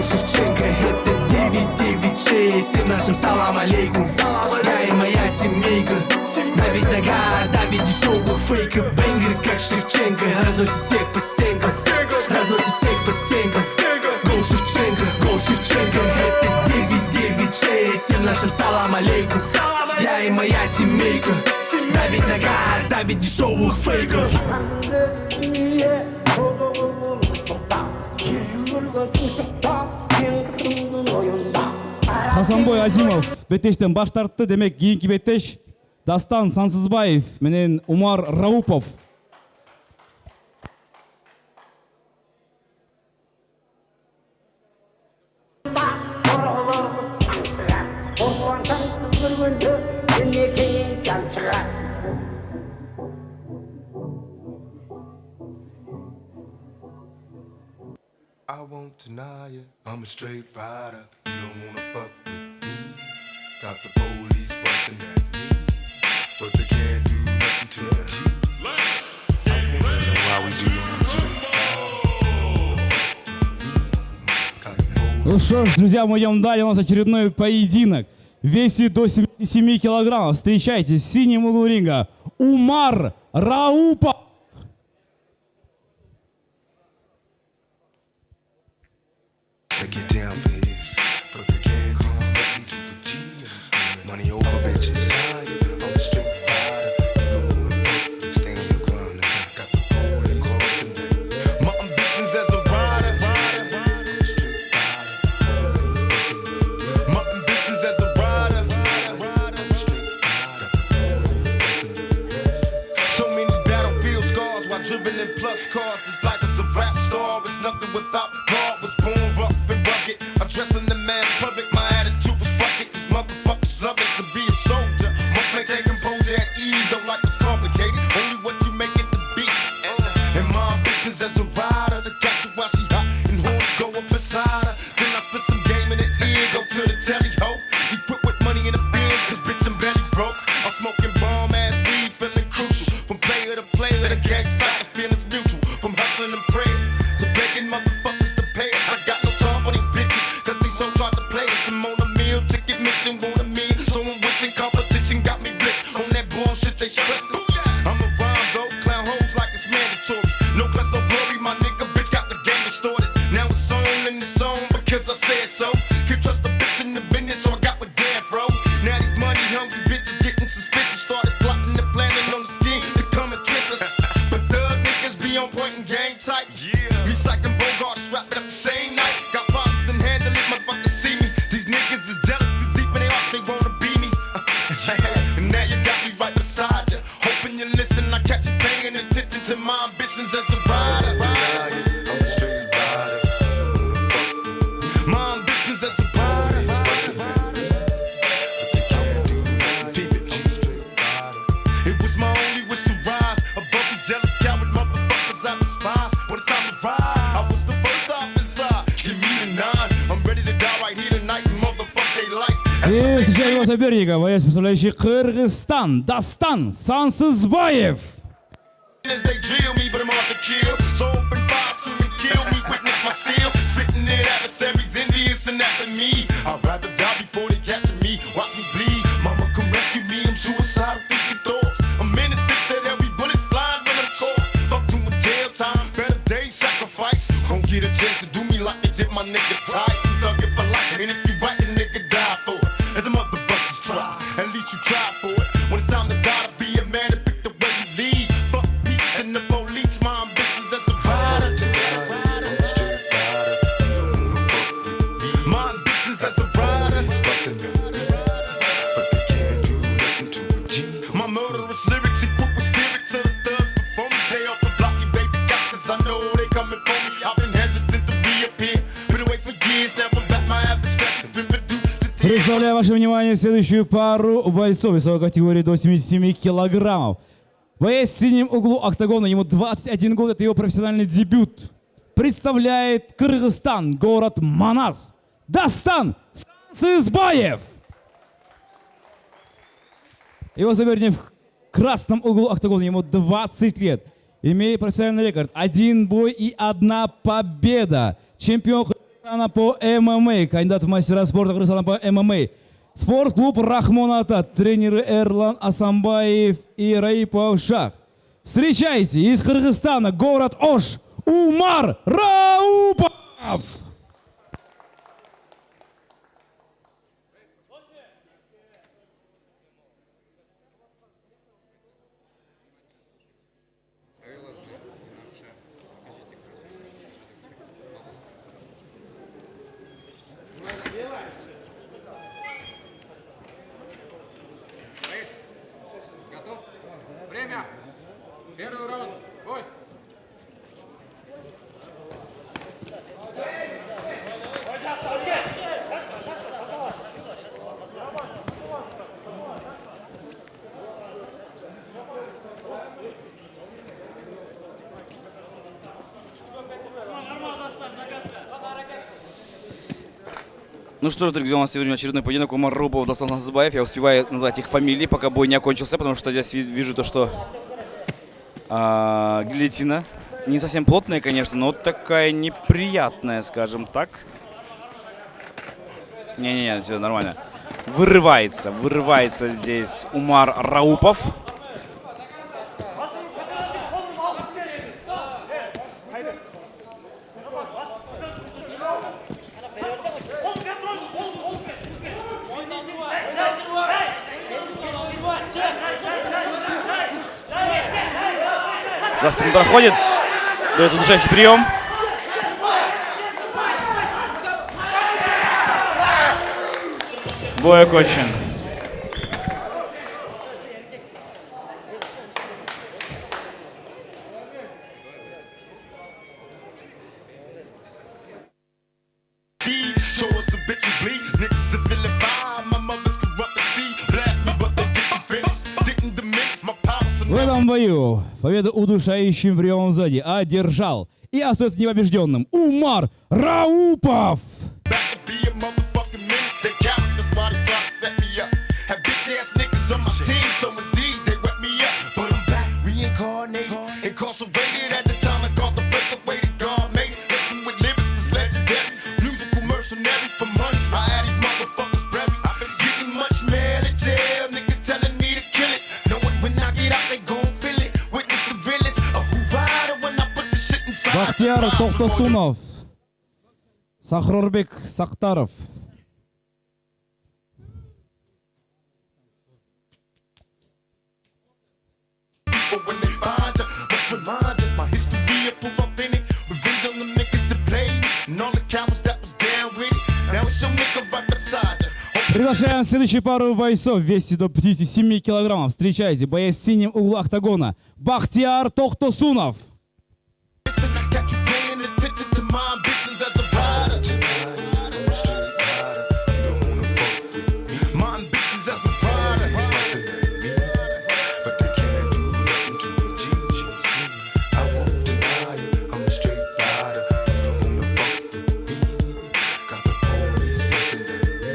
Шевченко, это 996, и нашим салам алейкум. Я и моя семейка, Давид Нагар, Давид дешевых фейков. Бенгер, как Шевченко, разносит всех по стенкам, разносит всех по стенкам. Гол Шевченко, это 996, и нашим салам алейкум. Я и моя семейка, Давид Нагар, Давид дешевых фейков. Хасанбой Азимов беттештен баш тартты, демек кийинки беттеш Дастан Сансызбаев менен Умар Раупов. I won't deny it, I'm a straight rider. You don't wanna fuck with me. Got the police busting at me, but they can't do nothing to the G. I wanna know why we do Ну что ж, друзья, мы идем далее. У нас очередной поединок в весе до 77 килограммов. Встречайте, в синем углу ринга Умар Раупов. get down for this, but they can't come step me to the G. Money over bitches, I'm a straight rider. You don't wanna fuck, stay top guard was born rough and rugged. Addressing the man in public, my attitude was fuck it. These motherfuckers love it to be a soldier. Must maintain composure at ease, though life is complicated. Only what you make it to be. And my ambitions as a rider, to catch her while she hot and horny, go up beside her. Then I spit some game in the ear, go to the telly ho. Equipped with money in the bin, cause bitch I'm belly broke. I'm smoking bomb ass weed, feeling crucial. From player to player, the gang's fight, the feeling's mutual. From hustling and prayers to begging motherfuckers to pay us. I got no time for these bitches, cause they so hard to play us. I'm on a meal ticket mission, want a meal. So I'm wishing competition got me blitzed on that bullshit they stress. I'm a rhyme though, clown hoes like it's mandatory. No class, no glory, my nigga bitch got the game distorted. Now it's on and it's on because I said so. Can't trust a bitch in the business, so I got with death, bro. Now these money hungry bitches getting suspicious. Started plotting and planning on the scheme to come and twist us. But thug niggas be on point and game tight. Me Psych and Bogart wrap it up the same night. Got problems then handle it, motherfuckers see me. These niggas is jealous, too deep in their hearts, they wanna be me. And now you got me right beside you. Hoping you listen, I catch you paying attention to my ambitions as a rider. I'm a straight rider. My ambitions as a rider. It was my only wish to rise above these jealous coward motherfuckers I despise. When it's time to ride, I was the first off inside. Give me the 9. I'm ready to die right here tonight and motherfuck they life. И встречаем его соперника, боец, представляющий Кыргызстан, Дастан Сансызбаев. As they drill me, but I'm hard to kill. So open fire, soon and kill me. Witness my steel, spitting it adversaries, envious and after me. I'd rather die before they capture me. Watch me bleed. Mama come rescue me. I'm suicidal thinking thoughts. I'm innocent, said every bullet's flying when I'm caught. Fuck doing jail time, better days sacrifice. Don't get a chance to do me like they did my nigga Tyson. Thug it for life, and if you right, the nigga die for it. And the mother busters try, at least you try for it. When it's time to die, to be a man to pick the way you lead. Fuck peace and the police, my ambitions as a rider. My ambitions as a rider. My murderous lyrics equipped with spirit to the thugs before me. Stay off the block, you baby got, cause I know they coming for me. I've been hesitant to reappear, been away for years, now I'm back, my adversary been reduced to tears. Представляю вашему вниманию следующую пару бойцов весовой категории до 77 килограммов. Боец в синем углу октагона, ему 21 год, это его профессиональный дебют. Представляет Кыргызстан, город Манас, Дастан Сансызбаев. Его соперник в красном углу октагона, ему 20 лет. Имеет профессиональный рекорд. 1 бой и 1 победа. Чемпион Кыргызстана по ММА, кандидат в мастера спорта Кыргызстана по ММА. Спортклуб Рахмоната, тренеры Эрлан Асамбаев и Раипов Шах. Встречайте, из Кыргызстана, город Ош, Умар Раупов. Готов? Время. Первый раунд. Бой. Ну что ж, друзья, у нас сегодня очередной поединок. Умар Раупов, Дастан Сансызбаев. Я успеваю назвать их фамилии, пока бой не окончился, потому что здесь вижу то, что гильотина не совсем плотная, конечно, но вот такая неприятная, скажем так. Не-не-не, все нормально. Вырывается здесь Умар Раупов. За спину проходит, дает удушающий прием. Бой окончен. бою победу удушающим приемом сзади одержал и остается непобежденным Умар Раупов. Be a motherfucking menace. They cowards and bodyguards set me up. Have bitch ass niggas on my team, so indeed they wet me up. But I'm back, reincarnated, incarcerated at the time I called the breakaway to God made it. Listen with lyrics that's legendary, musical mercenary for money. I had these motherfuckers buried. I've been getting much mail in jail, niggas telling me to kill it. Knowing when I get out they gon' feel it. Witness the realest of who rider when I put the shit inside. Бахтияр Тоқтосунов, Сахрорбек Сақтаров. But when they find ya, must remind ya, my history of proof authentic. Revenge on them niggas to play me, and all the cowards that was down with it. Now it's your nigga right beside ya. Приглашаем следующую пару бойцов в весе до 57 килограммов. Встречайте, боец в синем углу октагона Бахтияр Тоқтосунов. Listen, I got you paying attention to my ambitions as a rider. My ambitions as a rider. But they can't do nothing to a G. I won't deny it, I'm a straight rider. You don't wanna fuck with me. Got the police listen to me.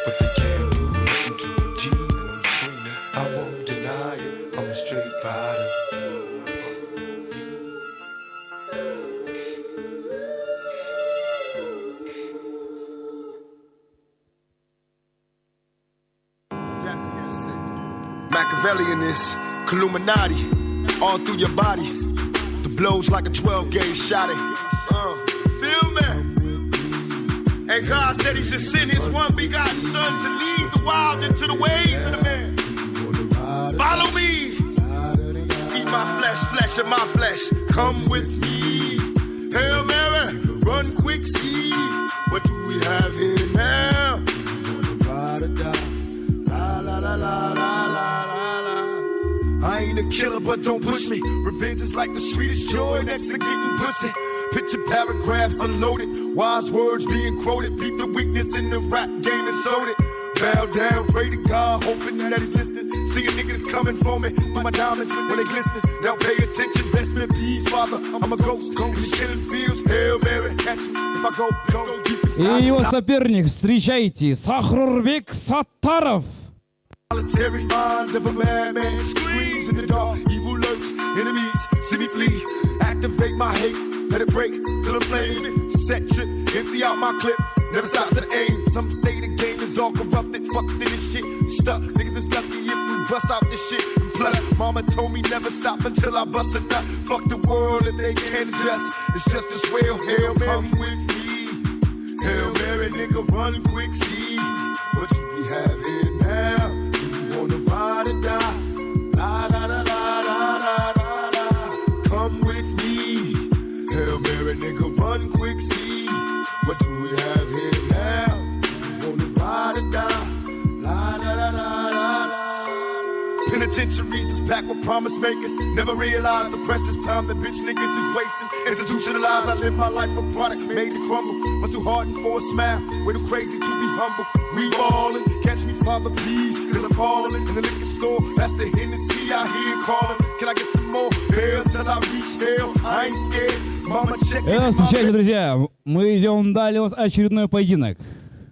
But they can't do nothing to a G. And I'm screaming, I won't deny it, I'm a straight rider. Machiavellian is Illuminati all through your body. The blows like a 12-gauge shot. Feel me? And God said he should send his one begotten son to lead the wild into the ways of the man. Follow me. Eat my flesh, flesh of my flesh. Come with me. Hail Mary, run quick, see. What do we have here now? La la la la la la la. I ain't a killer, but don't push me. Revenge is like the sweetest joy next to getting pussy. Picture paragraphs unloaded, wise words being quoted. Beat the weakness in the rap game and sold it. Bow down, pray to God, hoping that he's listening. Seeing niggas coming for me, for my diamonds when they glistening. Now pay attention, best me peace, father. I'm a ghost, in the killing fields. Hail Mary, catch me if I go deep inside. И его соперник, встречайте, Сахрорбек Саттаров. Solitary mind of a madman screams in the dark. Evil lurks, enemies see me flee. Activate my hate, let it break till I'm flaming. Set trip, empty out my clip, never stop to aim. Some say the game is all corrupted, fucked in this shit. Stuck, niggas is lucky if we bust out this shit. And plus, mama told me never stop until I bust a nut. Fuck the world if they can't adjust. It's just as well, Hail Mary, come with me. Hail Mary, nigga, run quick, see what do we have here now? Ride or die, la la la la la la la la. Come with me, Hail Mary, nigga, run quick, see what do we have here now? You wanna ride or die, la la la la la la. Penitentiaries is packed with promise makers. Never realized the precious time that bitch niggas is wasting. Institutionalized, I live my life a product made to crumble. Was too hardened for a smile, way too crazy to be humble. We ballin', catch me, Father, please, cause I'm falling. In the liquor store, that's the Hennessy I hear calling. Can I get some more? Hell till I reach hell, I ain't scared. Mama check it. Встречайте, друзья, мы идем далее, у нас очередной поединок.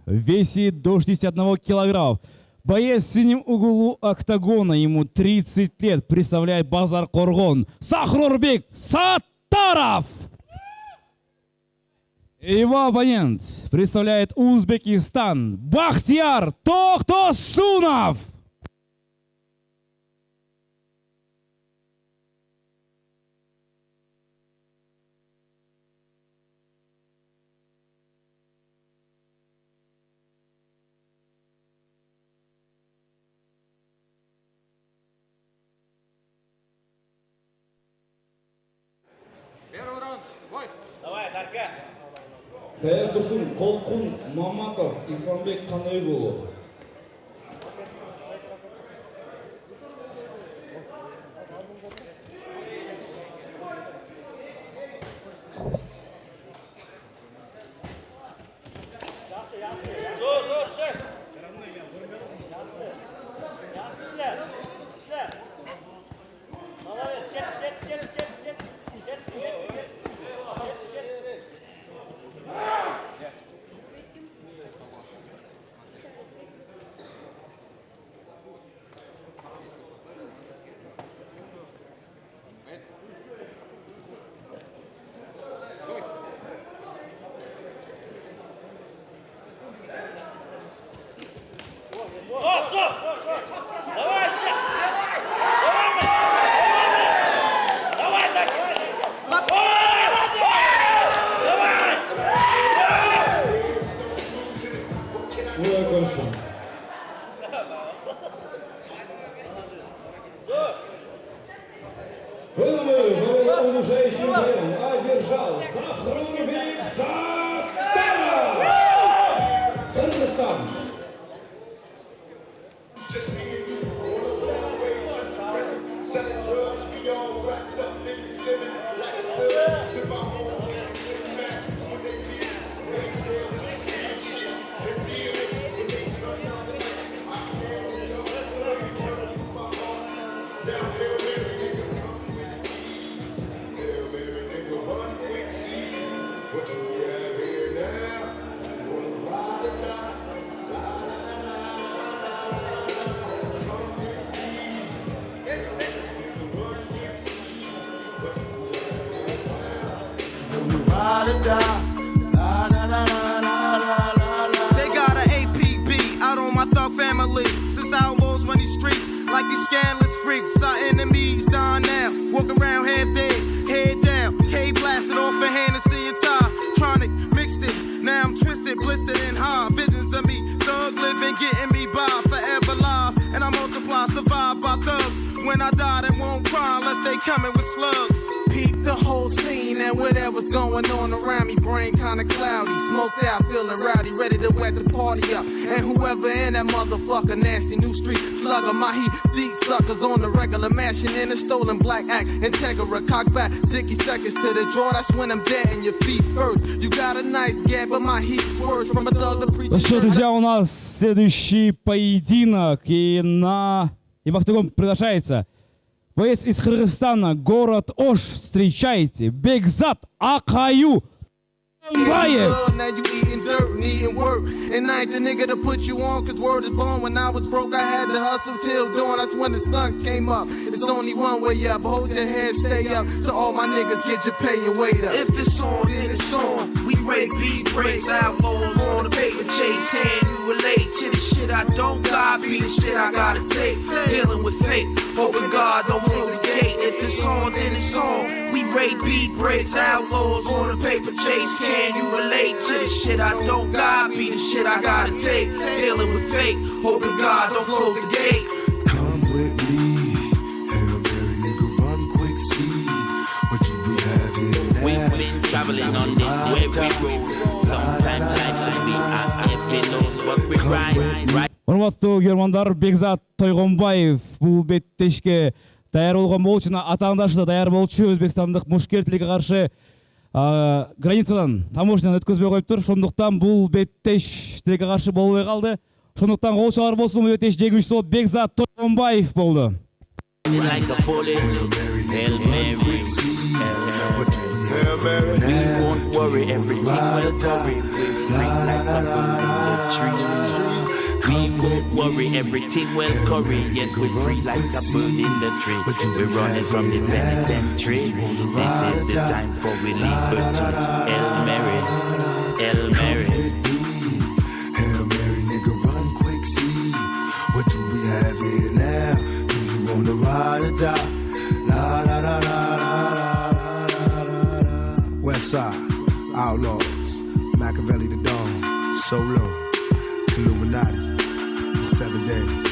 В весе до 61 килограммов. Боец в синем углу октагона, ему 30 лет, представляет Базар Коргон, Сахрорбек Саттаров. Его оппонент представляет Узбекистан, Бахтияр Тоқтосунов. Первый раунд, бой! Даяр Тұрсын, Толқын Маматов, Исламбек Қанайбұлы. Dur, şef. Yaxşı işler. Давай, Сек! Давай, Сек! Удушающий прием одержал Захрубек Саттаров, Кыргызстан. They got an APB out on my thug family. Since outlaws run these streets like these scandalous freaks. Our enemies down now, walking around half dead, head down. K blasted off a Hennessy and Ty. Tronic mixed it, now I'm twisted, blistered and hard. Visions of me, thug living, getting me by, forever live. And I multiply, survive by thugs. When I die, they won't cry unless they coming with slugs. Peep the whole scene and whatever's going on around me. Brain kinda cloudy, smoked out, feeling rowdy, ready to wet the party up. And whoever in that motherfucker, nasty new street slugger, my heat seat suckers on the regular, mashing in a stolen black act. Integra, cock back, 60 seconds to the draw. That's when I'm dead in your feet first. You got a nice gap, but my heat's worse from a thug to preach. Ну что, друзья, у нас следующий поединок, и в октагон приглашается боец из Кыргызстана, город Ош. Встречайте, Бекзат Акаю Баев. Now you eating dirt, needing work. And I ain't the nigga to put you on, cause word is born. When I was broke, I had to hustle till dawn. That's when the sun came up. It's only one way up. Hold your head, stay up. To all my niggas, get your pay and wait up. If it's on, then it's on. We break beat breaks, outlaws on the paper chase. Can you relate to the shit I don't got? Be the shit I gotta take. Dealing with fate, hoping God don't close the gate. If it's on, then it's on. We rate beat breaks, outlaws on the paper chase. Can you relate to the shit I don't got? Be the shit I gotta take. Dealing with fate, hoping God don't close the gate. Come with me, Hail Mary, nigga, run quick, see what you be having. We've been traveling on this wavy road. Sometimes life can be unhappy, but we ride. Урматтуу көрөрмандар, Бекзат Тойгонбаев бул беттешке даяр болгон болчу, атаандашы да даяр болчу. Өзбекстандык мушкер-тилге каршы границадан таможнядан өткөзбөй коюптур. Ошондуктан бул беттеш тилге каршы болбой калды. Ошондуктан колчалар болсун, бул беттеш жеңүүчүсү Бекзат Тойгонбаев болду. Like a bullet, Hail Mary, we won't worry, everything will worry. We're free like a bird in the tree. We won't worry, everything will curry. Yes, we're free like a bird in the tree. We're running from the penitentiary. This is the time for we liberty. Hail Mary, Hail Mary. Hail Mary, nigga, run quick, see what you be having now. Do you wanna ride or die? La la la la la la la la la. Westside, Outlaws, Machiavelli the Dawn, Solo, Illuminati, 7 days.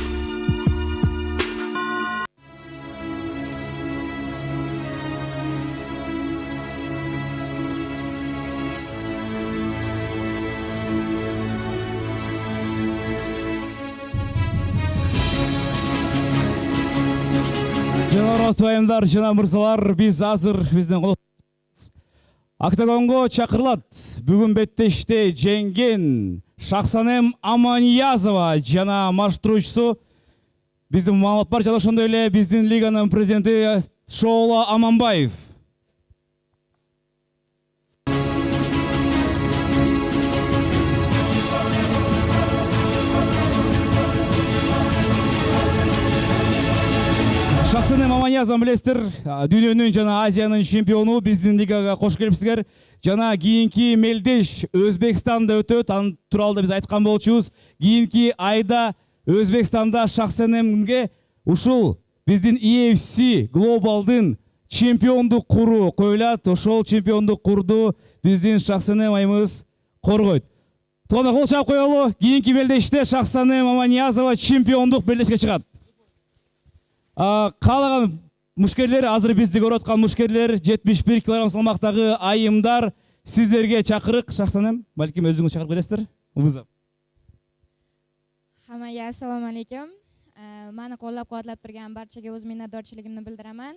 Жанар жана мырзалар, биз азыр биздин октагонго чакырылат. Бүгүн беттеште жеңген Шахсанем Аманиязова жана марштыруучусу биздин маалымат бар. Жана ошондой эле биздин лиганын президенти Шоола Аманбаев. Шахсанем Аманиязова билесиздер, дүйнөнүн жана Азиянын чемпиону, биздин лигага кош келипсиздер. Жана кийинки мелдеш Өзбекстанда өтөт. Аны тууралуу биз айткан болчубуз. Кийинки айда Өзбекстанда шахсенемге ушул биздин EFC глобалдын чемпиондук куру коюлат. Ошол чемпиондук курду биздин шахсенем айымыз коргойт. Тоны кол чап коелу. Кийинки белдеште Шахсанем Аманиязова чемпиондук белдешке чыгат. Каалаган мушкерлер, азыр бизди көрүп аткан мушкерлер 71 кг салмактагы айымдар, сиздерге чакырык. Шахсанем, балким өзүңүз чакырып бересиздер. Вызов. Hammaga assalomu alaykum. Meni qo'llab-quvvatlab turgan barchaga o'z minnatdorchiligimni bildiraman.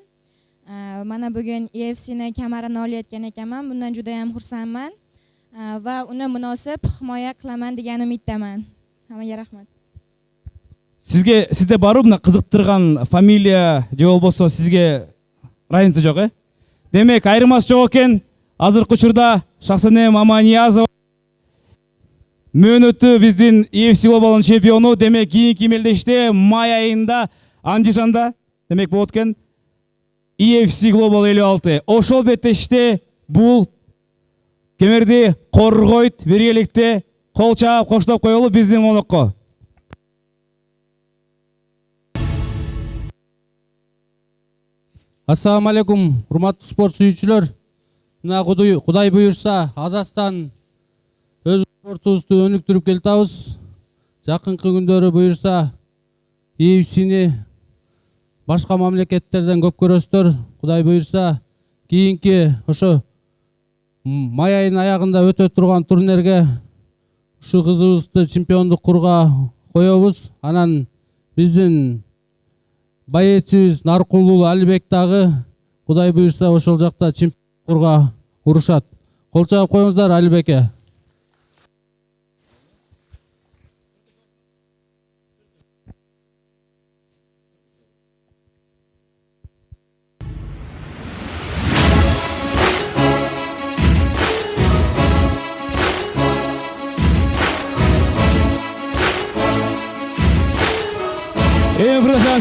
Mana bugun EFC'ni kamarini olayotgan ekanman. Bundan juda ham xursandman va uni munosib himoya qilaman degan umiddaman. Hammaga rahmat. Sizde барбы мына кызыктырган фамилия же болбосо сизге разница жок, э? Демек, айырмасы жок экен. Азыркы учурда Шахсенем Аманиязова мөөнөтү биздин EFC глобалдын чемпиону. Демек, кийинки мелдеште май айында Андижанда демек болот экен EFC Global 56. Ошол беттеште бул кемерди коргойт. Биргеликте кол чаап коштоп коелу биздин монокко. Ассаламу алейкум, урматтуу спорт сүйүүчүлөр. Мына Кудай буюрса, Азастан өз спортубузду өнүктүрүп келатабыз. Жакынкы күндөрү буюрса, EFC'ни башка мамлекеттерден көп көрөсүздөр. Кудай буюрса, кийинки ошо май айынын аягында өтө турган турнирге ушу кызыбызды чемпиондук курга коебуз. Анан биздин байечибиз Наркулул Алибек дагы Кудай буюрса ошол жакта чемпиондук курга урушат. Кол чаап коюңуздар Алибекке.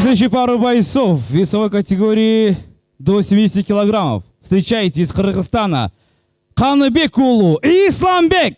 Следующий пару бойцов в весовой категории до 70 килограммов. Встречайте из Кыргызстана Каныбекулу Исламбек.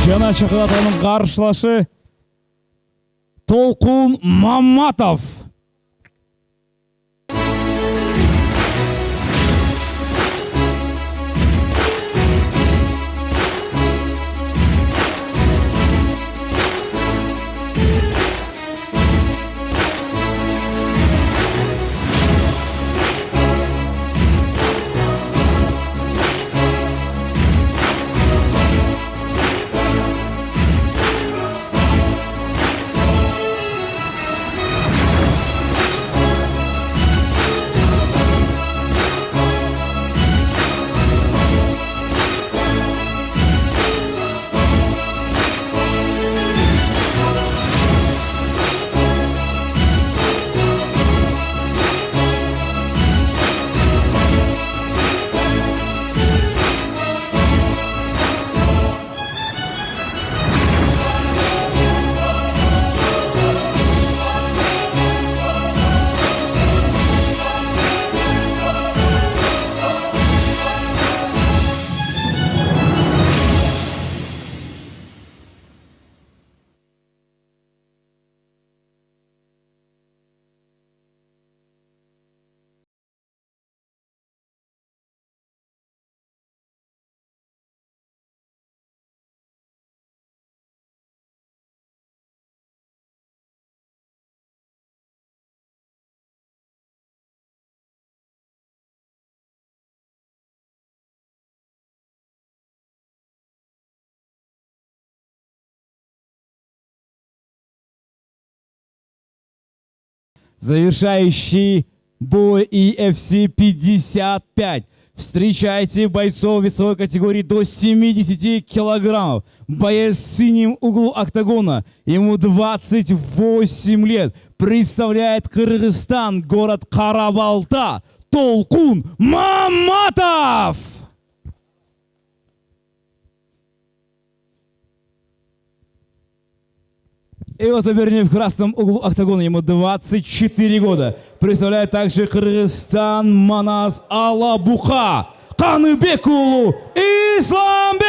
Жана Чакыратанын каршылашы Толкун Маматов. завершающий бой UFC 55. Встречайте бойцов весовой категории до 70 килограммов. Боец в синем углу октагона. Ему 28 лет. Представляет Кыргызстан, город Карабалта. Толкун Маматов! Его соперник в красном углу октагона, ему 24 года. Представляет также Кыргызстан Манас Алабуха Каныбекулу Исламбек.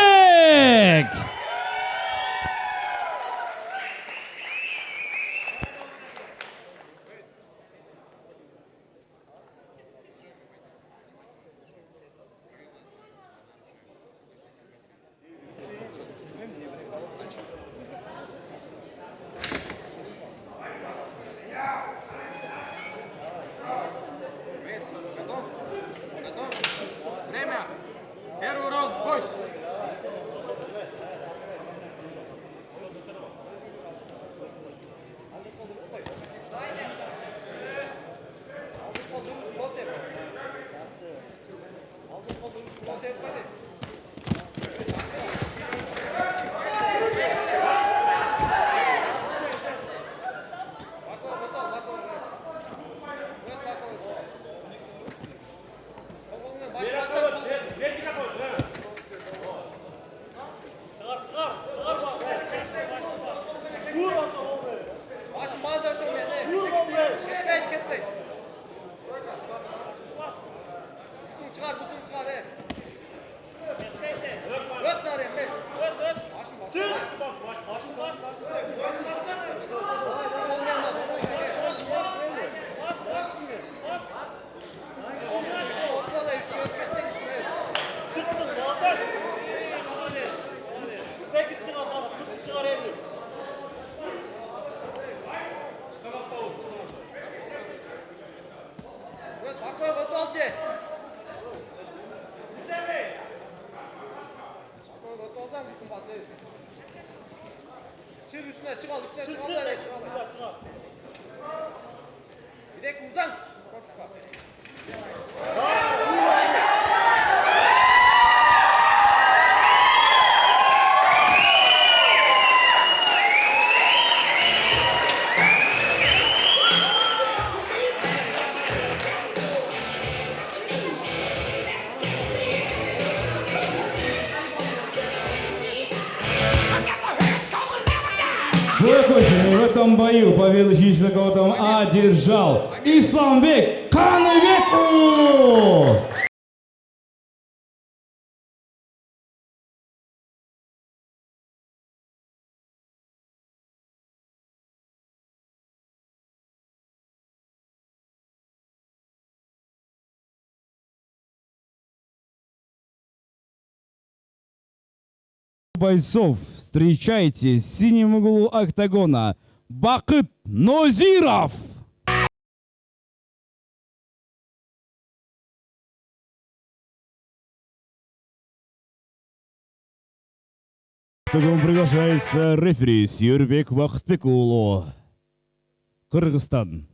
Время. Первый раунд. Бой. Çık üstüne çık al üstüne çık al da direkt uzan. В этом бою победу численным нокаутом одержал Исламбек Каныбекулу. Бойцов, встречайте в синем углу октагона Бакыт Нозиров. Октагон приглашается рефери Сүйөрбек Бакытбекулу, Кыргызстан.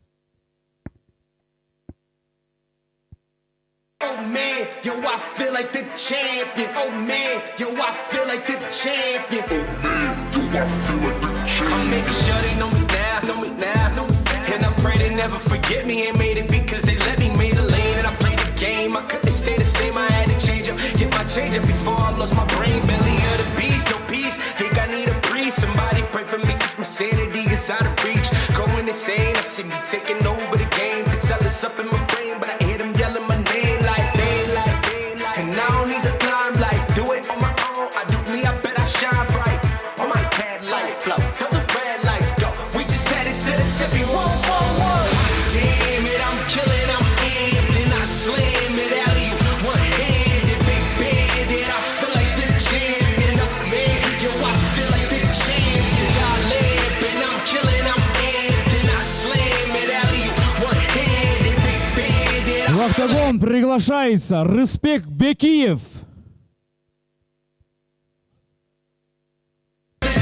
Oh man, yo, I feel like the champion. Oh man, yo, I feel like the champion. Oh man, yo, I feel like the champion. I'm making sure they know me now, And I pray they never forget me. Ain't made it because they let me made a lane and I played the game. I couldn't stay the same, I had to change up. Get my change up before I lost my brain. Belly of the beast, no peace. Think I need a breeze. Somebody pray for me cause my sanity is out of reach. Going insane, I see me taking over the game. Could tell it's up in my brain, but I hear them yelling my name like daylight. And I don't need the limelight. Do it on my own, I do me, I bet I shine bright. On my headlight flow, till the red lights go. We just headed to the tippy, whoa, whoa, whoa. Damn it, I'm killing, I'm amped. And I slam it out of you, one-handed, big bandit. I feel like the champion of man. Yo, I feel like the champion. Y'all lamp, and I'm killing, I'm amped. And I slam it out of you, one-handed, big bandit. В октагон приглашается Рыспек Бекиев.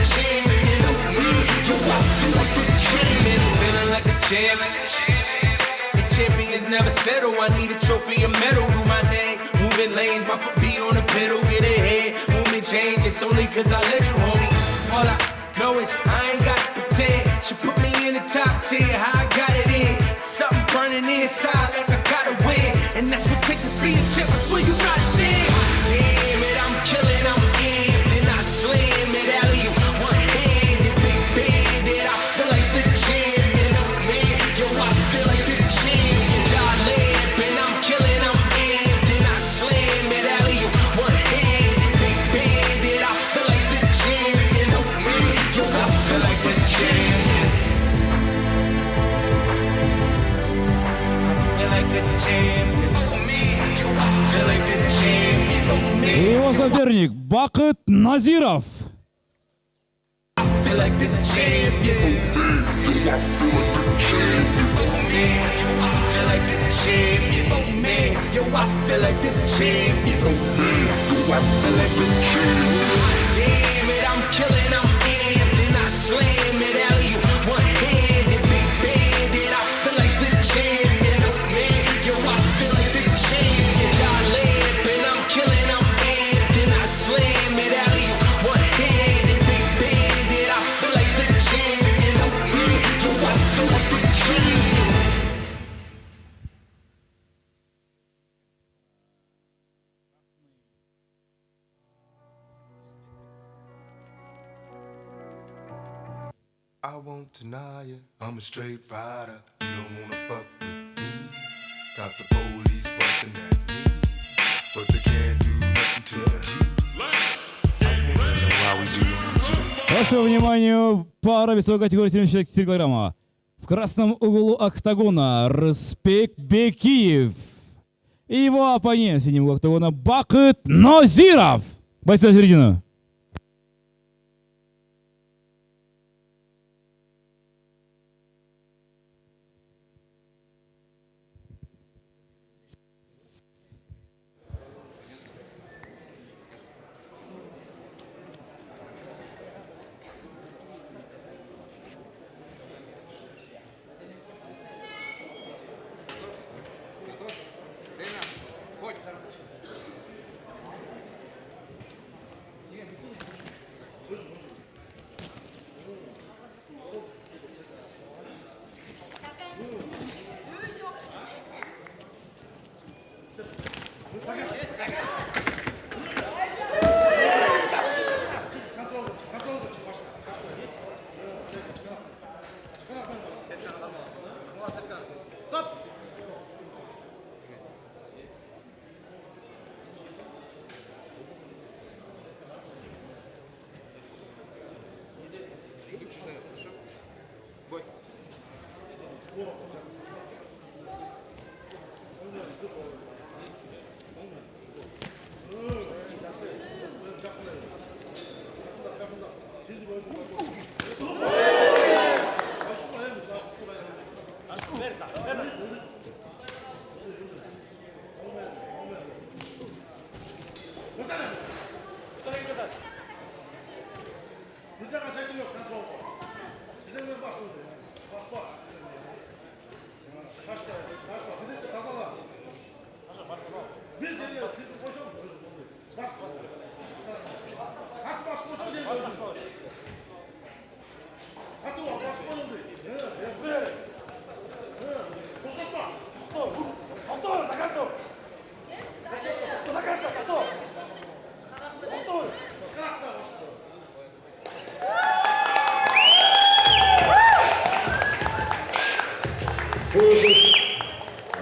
Champion of me. Yo, I feel like the champion. Feeling like a champion. can never settle. I need a trophy, a medal, do my name. Moving lanes, my foot be on the pedal, get ahead. Movement change, it's only cause I let you, homie. All I know is I ain't got to pretend. She put me in the top tier, how I got it in. Something burning inside like I gotta win. And that's what take to be a champ, I swear you not there. Damn it, I'm killing, I'm in. Then I slam it, alley, one hand, the big bandit. I feel like the champion, oh man. Yo, I feel like the champion. Y'all lamping, I'm killing, I'm in. Then I slam it, alley, one hand, the big bandit. I feel like the champion, oh man. Yo, I feel like the champion. I feel like the champion, oh man. Yo, I feel like the champion, oh man. Его соперник Бакыт Назиров. I feel like the champion. Yo, I feel like the champion. Oh man, yo, I feel like the champion. Oh man, yo, I feel like the champion. Oh man, yo, I feel like the champion. Damn it, I'm killing, I'm amped, then I slam it, alley, one handed, big bandit. I feel like the champion. Oh man, yo, I feel like the champion. Y'all lamping, I'm killing, I'm amped, then I slam it, alley, one handed, big bandit. I feel like the champion. Oh man, yo, I feel like the champion. I won't deny it, I'm a straight rider. You don't wanna fuck with me. Got the police busting at me, but they can't do nothing to the G. I think I know why we do G. Вашему вниманию пара весовой категории 74 килограмма. В красном углу октагона Рыспек Бекиев. И его оппонент в синем углу октагона Бакыт Назиров. Бойцы на середину. Время. Хоть.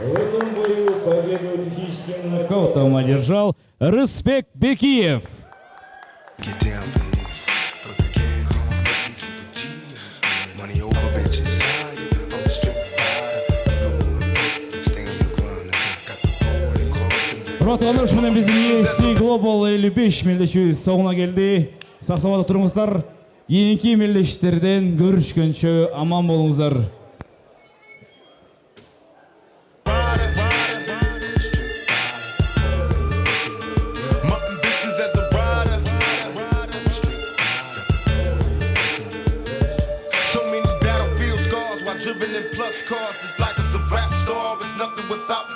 В этом бою победу техническим нокаутом одержал Рыспек Бекиев. Get down for this, but they can't come fucking to the G. Money over bitches high, I'm a straight rider. You don't wanna fuck, stay on your grind. I got the ball and cross. Құрметті менен біздің EFC Global 55 мелдеші соңына келді. Сақ-сауада тұрыңыздар. Кейінгі мелдештерден көрішкенше аман болыңыздар. So many battlefield scars while driven in plush cars. It's like it's a rap star. It's nothing without